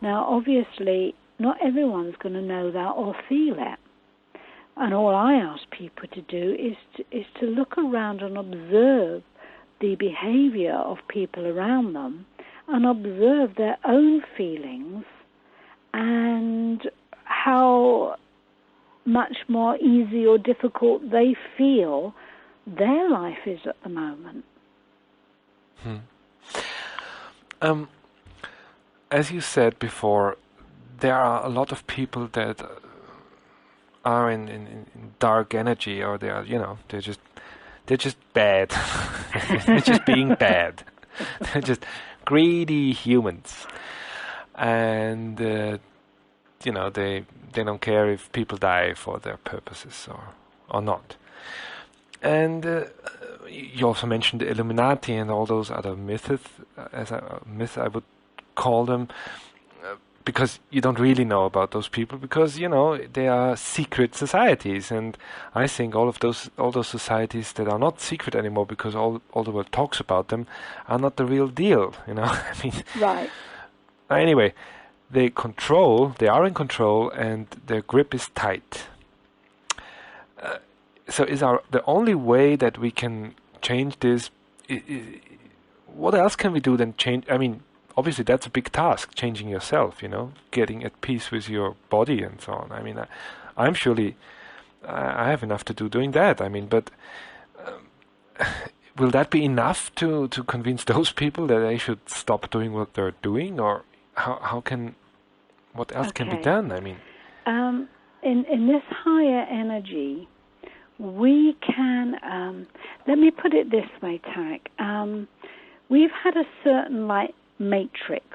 Now, obviously, not everyone's going to know that or feel it. And all I ask people to do is to look around and observe the behavior of people around them and observe their own feelings and how much more easy or difficult they feel their life is at the moment. As you said before, there are a lot of people that are in dark energy, or they're just bad. They're just being bad. They're just greedy humans, and they don't care if people die for their purposes or not. And you also mentioned the Illuminati and all those other myths, I would call them, because you don't really know about those people, because they are secret societies, and I think all those societies that are not secret anymore, because all the world talks about them, are not the real deal. I mean, right. Anyway, they are in control, and their grip is tight. So is the only way that we can change this? What else can we do than change? I mean, obviously that's a big task, changing yourself, getting at peace with your body and so on. I mean, I'm surely, I have enough to do doing that. I mean, but will that be enough to convince those people that they should stop doing what they're doing, or what else can be done? I mean, in this higher energy, we can. Let me put it this way, Tarek. We've had a certain matrix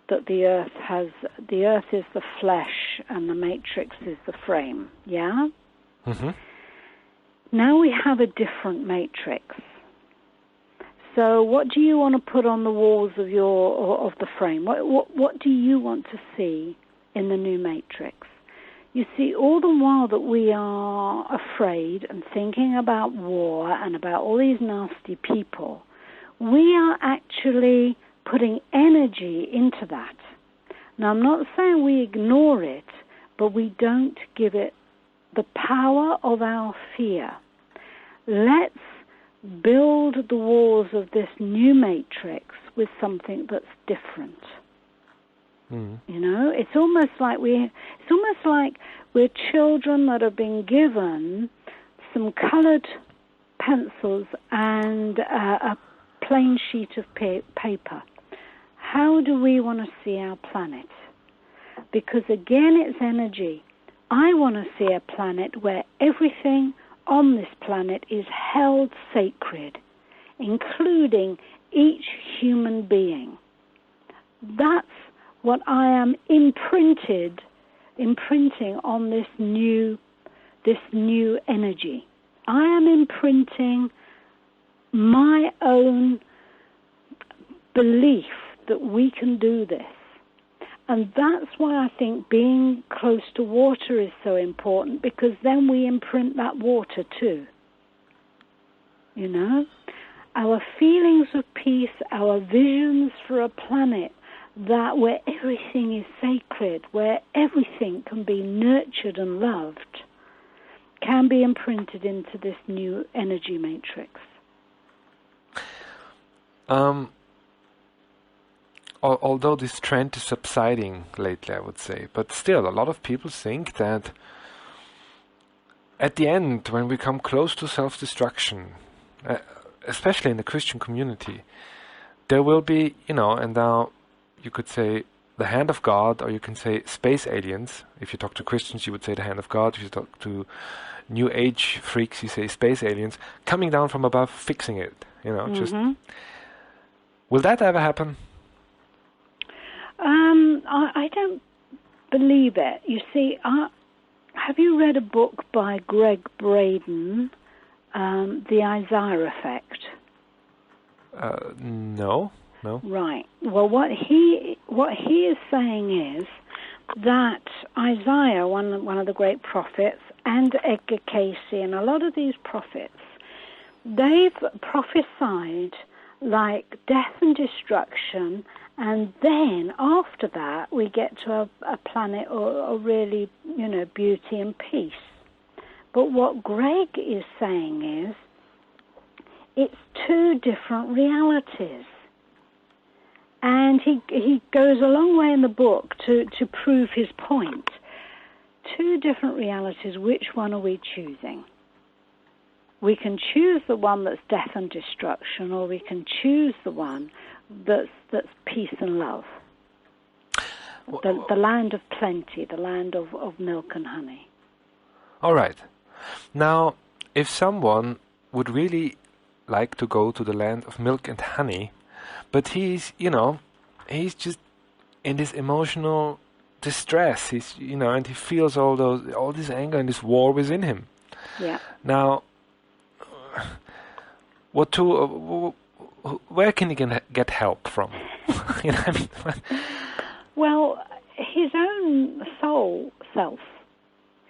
that the Earth has. The Earth is the flesh, and the matrix is the frame. Yeah. Mm-hmm. Now we have a different matrix. So, what do you want to put on the walls of the frame? What do you want to see in the new matrix? You see, all the while that we are afraid and thinking about war and about all these nasty people, we are actually putting energy into that. Now, I'm not saying we ignore it, but we don't give it the power of our fear. Let's build the walls of this new matrix with something that's different. You know, it's almost like we're children that have been given some coloured pencils and a plain sheet of paper. How do we want to see our planet? Because again, it's energy. I want to see a planet where everything on this planet is held sacred, including each human being. That's what I am imprinting on this new energy. I am imprinting my own belief that we can do this. And that's why I think being close to water is so important, because then we imprint that water too. You know? Our feelings of peace, our visions for a planet that where everything is sacred, where everything can be nurtured and loved, can be imprinted into this new energy matrix. Although this trend is subsiding lately, I would say, but still a lot of people think that at the end, when we come close to self-destruction, especially in the Christian community, there will be, and now you could say the hand of God, or you can say space aliens. If you talk to Christians, you would say the hand of God. If you talk to New Age freaks, you say space aliens, coming down from above, fixing it, just... Will that ever happen? I don't believe it. You see, have you read a book by Greg Braden, The Isaiah Effect? No. Right. Well, what he is saying is that Isaiah, one of the great prophets, and Edgar Casey, and a lot of these prophets, they've prophesied like death and destruction, and then after that we get to a planet or really, beauty and peace. But what Greg is saying is it's two different realities. And he goes a long way in the book to prove his point. Two different realities, which one are we choosing? We can choose the one that's death and destruction, or we can choose the one that's peace and love. The land of plenty, the land of milk and honey. All right. Now, if someone would really like to go to the land of milk and honey, but he's just in this emotional distress. And he feels all this anger and this war within him. Yeah. Now, where can he get help from? Well, his own soul self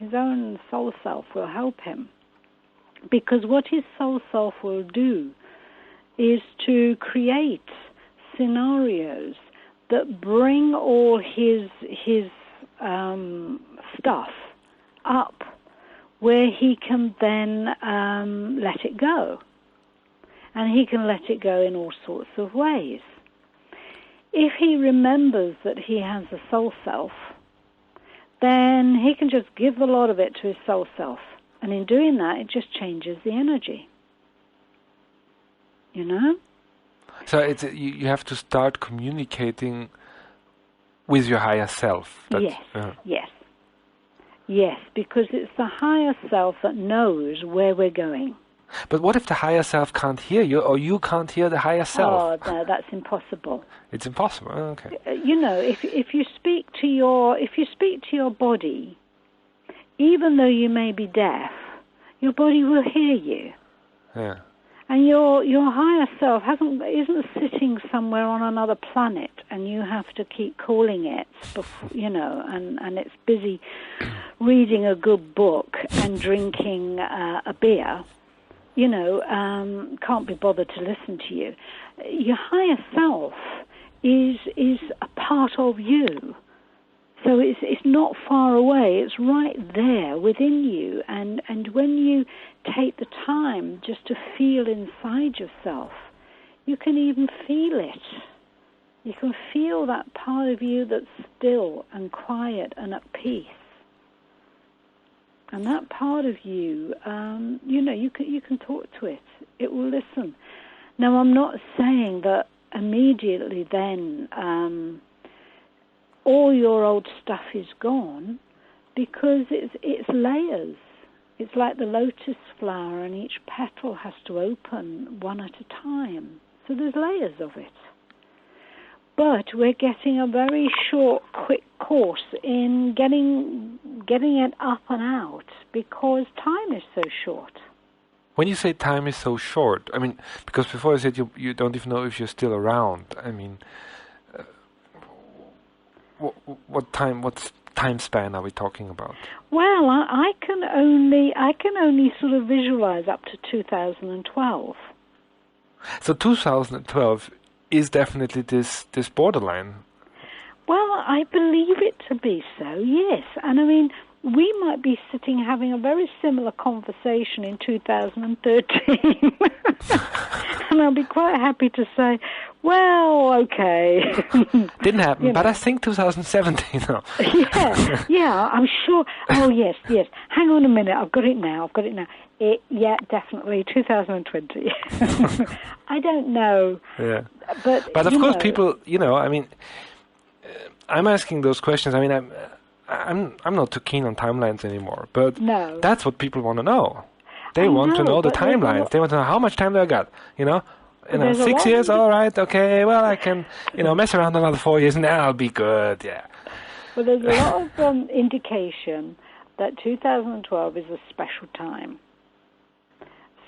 will help him, because what his soul self will do is to create scenarios that bring all his stuff up, where he can then let it go. And he can let it go in all sorts of ways. If he remembers that he has a soul self, then he can just give a lot of it to his soul self. And in doing that, it just changes the energy. So you have to start communicating with your higher self. Yes, because it's the higher self that knows where we're going. But what if the higher self can't hear you, or you can't hear the higher self? Oh, no, that's impossible. It's impossible. Oh, okay. If you speak to your body, even though you may be deaf, your body will hear you. Yeah. And your higher self isn't sitting somewhere on another planet, and you have to keep calling it, and it's busy reading a good book and drinking a beer. Can't be bothered to listen to you. Your higher self is a part of you. So it's not far away. It's right there within you. And when you take the time just to feel inside yourself, you can even feel it. You can feel that part of you that's still and quiet and at peace. And that part of you, you can talk to it. It will listen. Now, I'm not saying that immediately then all your old stuff is gone, because it's layers. It's like the lotus flower, and each petal has to open one at a time. So there's layers of it. But we're getting a very short, quick course in getting it up and out, because time is so short. When you say time is so short, I mean, because before I said you don't even know if you're still around. I mean, what time span are we talking about? Well, I can only sort of visualize up to 2012. So 2012 is definitely this borderline. Well, I believe it to be so, yes. And I mean, we might be sitting having a very similar conversation in 2013. And I'll be quite happy to say, well, okay. Didn't happen, but I think 2017 though. Yeah, I'm sure. Oh, yes. Hang on a minute, I've got it now. Yeah, definitely, 2020. I don't know. Yeah. But of course, people, I mean, I'm asking those questions. I mean, I'm not too keen on timelines anymore, but no. That's what people want to know. They want to know the timelines. They want to know how much time do I got, 6 years, all right, okay, well, I can, mess around another 4 years and then I'll be good, yeah. Well, there's a lot of indication that 2012 is a special time.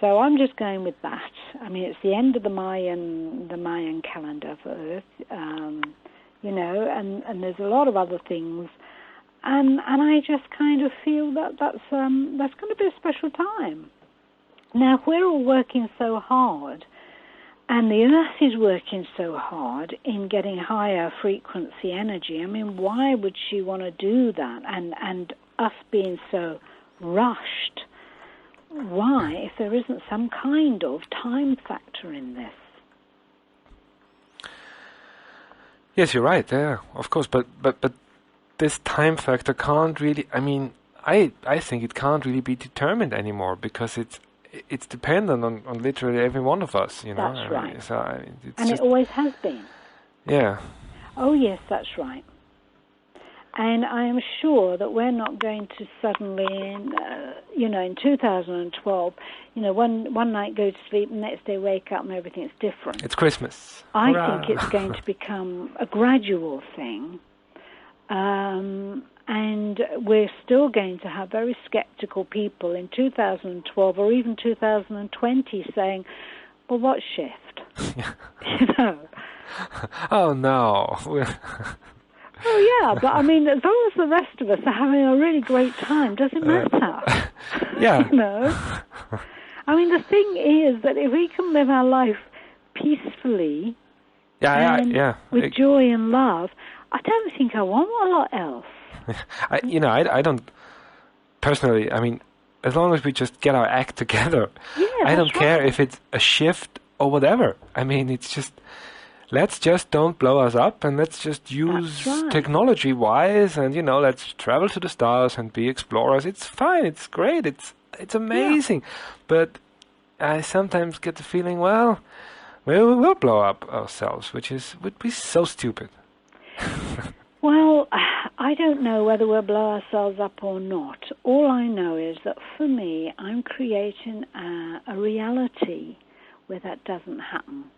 So I'm just going with that. I mean, it's the end of the Mayan calendar for Earth, and there's a lot of other things. And I just kind of feel that's going to be a special time. Now, we're all working so hard, and the Earth is working so hard in getting higher frequency energy. I mean, why would she want to do that? And us being so rushed, why, if there isn't some kind of time factor in this? Yes, you're right, yeah, of course, but this time factor can't really, I mean, I think it can't really be determined anymore, because it's dependent on literally every one of us, That's right. So, and it always has been. Yeah. Oh, yes, that's right. And I am sure that we're not going to suddenly, in 2012, one night go to sleep, the next day wake up and everything's different. It's Christmas. I think it's going to become a gradual thing. And we're still going to have very skeptical people in 2012 or even 2020 saying, well, what shift? Oh, no. Oh, yeah, but I mean, as long as the rest of us are having a really great time, doesn't matter. Yeah. I mean, the thing is that if we can live our life peacefully with joy and love, I don't think I want a lot else. I don't personally. I mean, as long as we just get our act together, I don't care if it's a shift or whatever. I mean, it's just let's just don't blow us up, and let's just use technology wise, and let's travel to the stars and be explorers. It's fine. It's great. It's amazing. But I sometimes get the feeling, well, we will blow up ourselves, which would be so stupid. Well, I don't know whether we'll blow ourselves up or not. All I know is that for me, I'm creating a reality where that doesn't happen.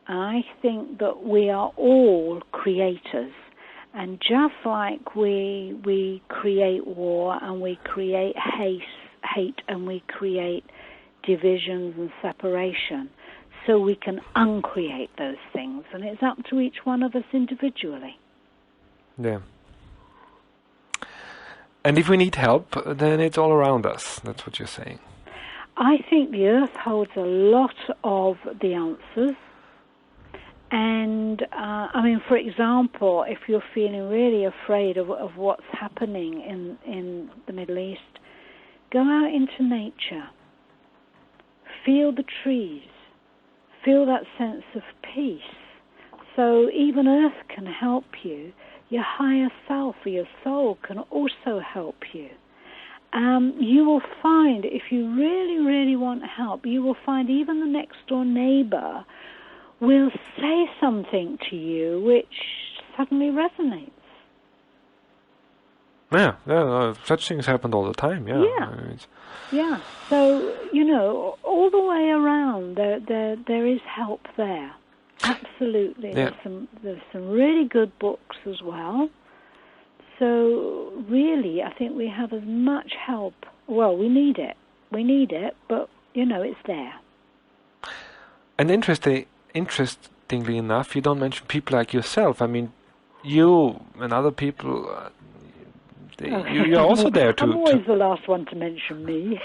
I think that we are all creators. And just like we create war and we create hate and we create divisions and separation, so we can uncreate those things. And it's up to each one of us individually. Yeah. And if we need help, then it's all around us. That's what you're saying. I think the Earth holds a lot of the answers. And, for example, if you're feeling really afraid of what's happening in the Middle East, go out into nature. Feel the trees. Feel that sense of peace. So even Earth can help you. Your higher self or your soul can also help you. You will find, if you really, really want help, you will find even the next door neighbor will say something to you which suddenly resonates. Yeah, such things happen all the time, Yeah. So, all the way around, there is help there. Absolutely. Yeah. There's some really good books as well. So, really, I think we have as much help. Well, we need it. But, it's there. And interestingly enough, you don't mention people like yourself. I mean, you and other people... You're also there too. I'm always the last one to mention me.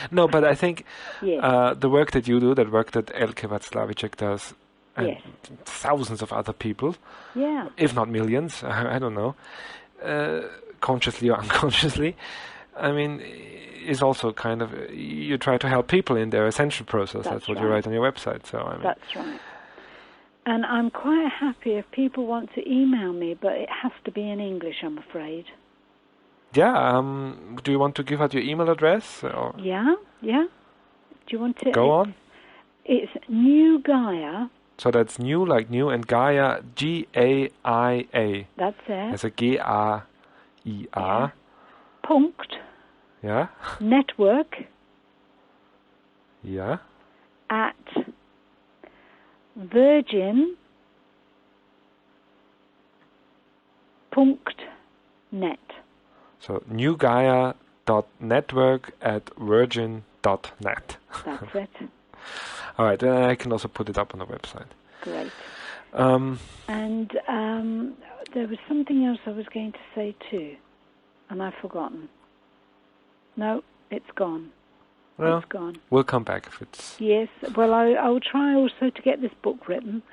No, but I think yes. the work that you do, that work that Elke Václavicek does, and yes. thousands of other people, yeah, if not millions, I don't know, consciously or unconsciously, I mean, is also kind of, you try to help people in their essential process. That's what you write on your website. So that's right. And I'm quite happy if people want to email me, but it has to be in English, I'm afraid. Yeah, do you want to give out your email address? Or? Yeah. Do you want to... Go on. It's New Gaia. So that's new like new, and Gaia, Gaia. That's it. As a Gaia. Yeah. Punkt. Yeah. Network. Yeah. At virgin.net. So newgaia.network@virgin.net. That's it. All right, then I can also put it up on the website. Great. And there was something else I was going to say too, and I've forgotten. No, it's gone. Well, it's gone. We'll come back if it's... Yes, well, I will try also to get this book written.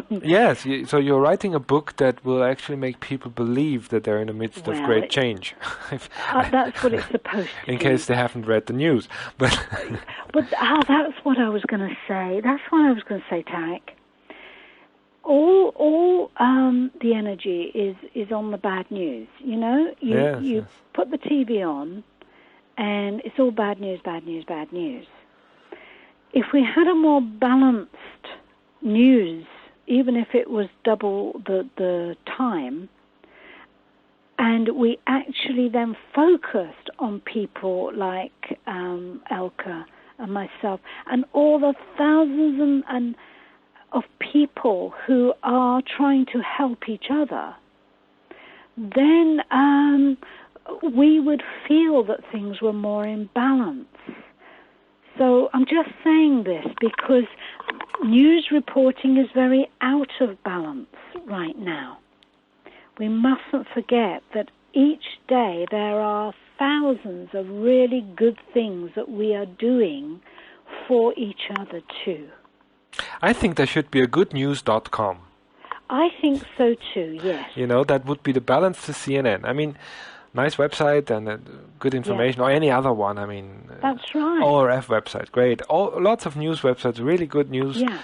Yes, so you're writing a book that will actually make people believe that they're in the midst of great change. That's what it's supposed to be. In case they haven't read the news. But that's what I was going to say. That's what I was going to say, Tarek. All the energy is on the bad news. You put the TV on, and it's all bad news, bad news, bad news. If we had a more balanced news, even if it was double the time, and we actually then focused on people like Elke and myself, and all the thousands of people who are trying to help each other, then we would feel that things were more in balance. So I'm just saying this because news reporting is very out of balance right now. We mustn't forget that each day there are thousands of really good things that we are doing for each other too. I think there should be a goodnews.com. I think so too, yes. That would be the balance to CNN. I mean, nice website and good information, or any other one. I mean, that's right. ORF website, great. Lots of news websites, really good news. Yeah.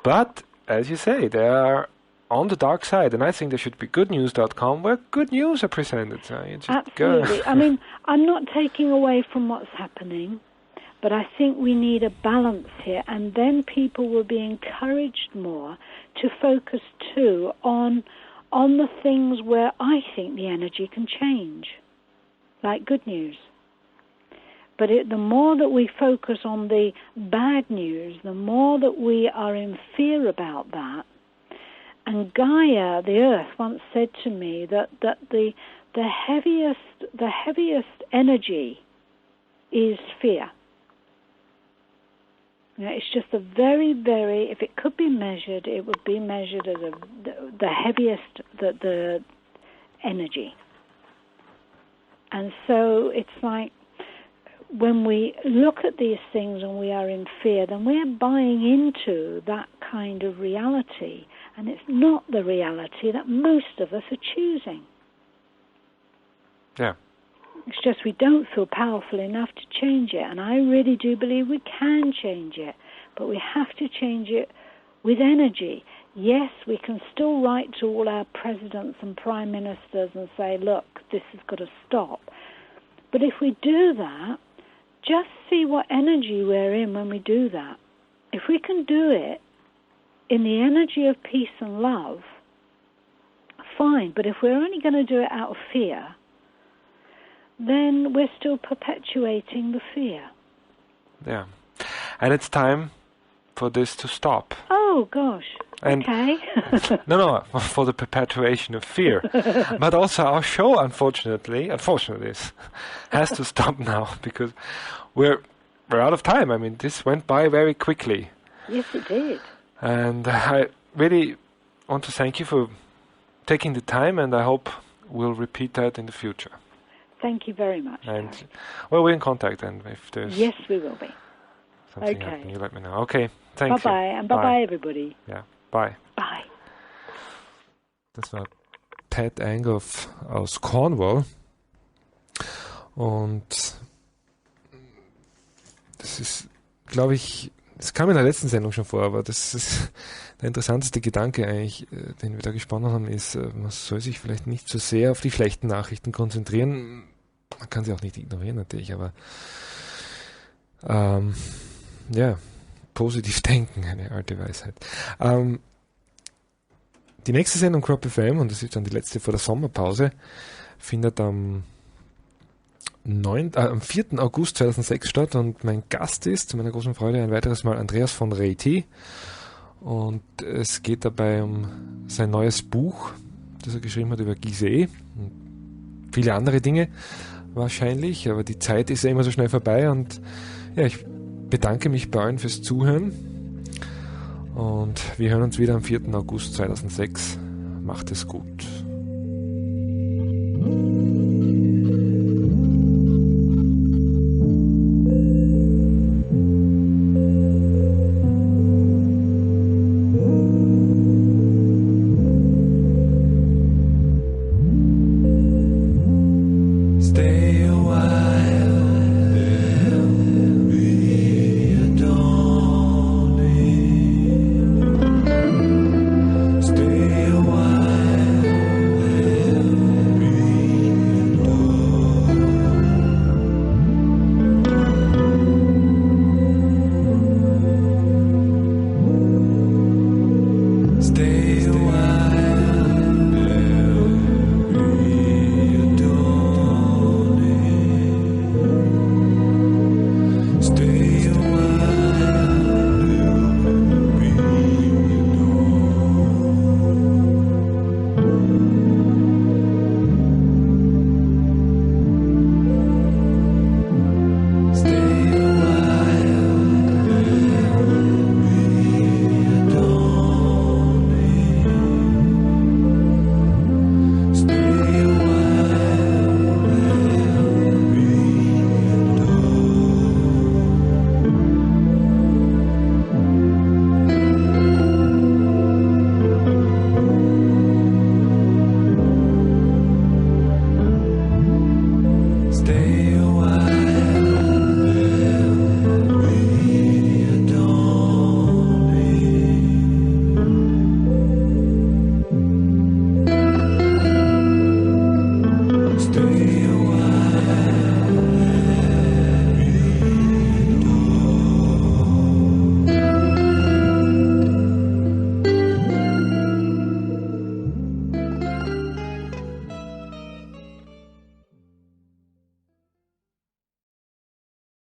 But as you say, they are on the dark side, and I think there should be goodnews.com where good news are presented. So you just absolutely. I mean, I'm not taking away from what's happening, but I think we need a balance here, and then people will be encouraged more to focus too on the things where I think the energy can change, like good news. But the more that we focus on the bad news, the more that we are in fear about that. And Gaia, the Earth, once said to me that the heaviest energy is fear. It's just a very, very, if it could be measured, it would be measured as the heaviest, the energy. And so it's like when we look at these things and we are in fear, then we're buying into that kind of reality, and it's not the reality that most of us are choosing. Yeah. It's just we don't feel powerful enough to change it, and I really do believe we can change it, but we have to change it with energy. Yes, we can still write to all our presidents and prime ministers and say, look, this has got to stop. But if we do that, just see what energy we're in when we do that. If we can do it in the energy of peace and love, fine. But if we're only going to do it out of fear, then we're still perpetuating the fear. Yeah. And it's time for this to stop. Oh, gosh. And okay. No, for the perpetuation of fear. But also our show, unfortunately, has to stop now because we're out of time. I mean, this went by very quickly. Yes, it did. And I really want to thank you for taking the time, and I hope we'll repeat that in the future. Thank you very much. And, well, we're in contact, and if there's... Yes, we will be. Something happening, you let me know. Okay, thanks. Bye-bye, and bye-bye, everybody. Ja, bye. Bye. Das war Pat Angove aus Cornwall. Und das ist, glaube ich, das kam in der letzten Sendung schon vor, aber das ist der interessanteste Gedanke eigentlich, den wir da gesponnen haben, ist, man soll sich vielleicht nicht so sehr auf die schlechten Nachrichten konzentrieren. Man kann sie auch nicht ignorieren natürlich, aber positiv denken, eine alte Weisheit. Die nächste Sendung Crop FM, und das ist dann die letzte vor der Sommerpause, findet am 4. August 2006 statt, und mein Gast ist, zu meiner großen Freude, ein weiteres Mal Andreas von Reti, und es geht dabei um sein neues Buch, das er geschrieben hat über Gizeh und viele andere Dinge wahrscheinlich, aber die Zeit ist ja immer so schnell vorbei, und ja, ich bedanke mich bei allen fürs Zuhören, und wir hören uns wieder am 4. August 2006. Macht es gut.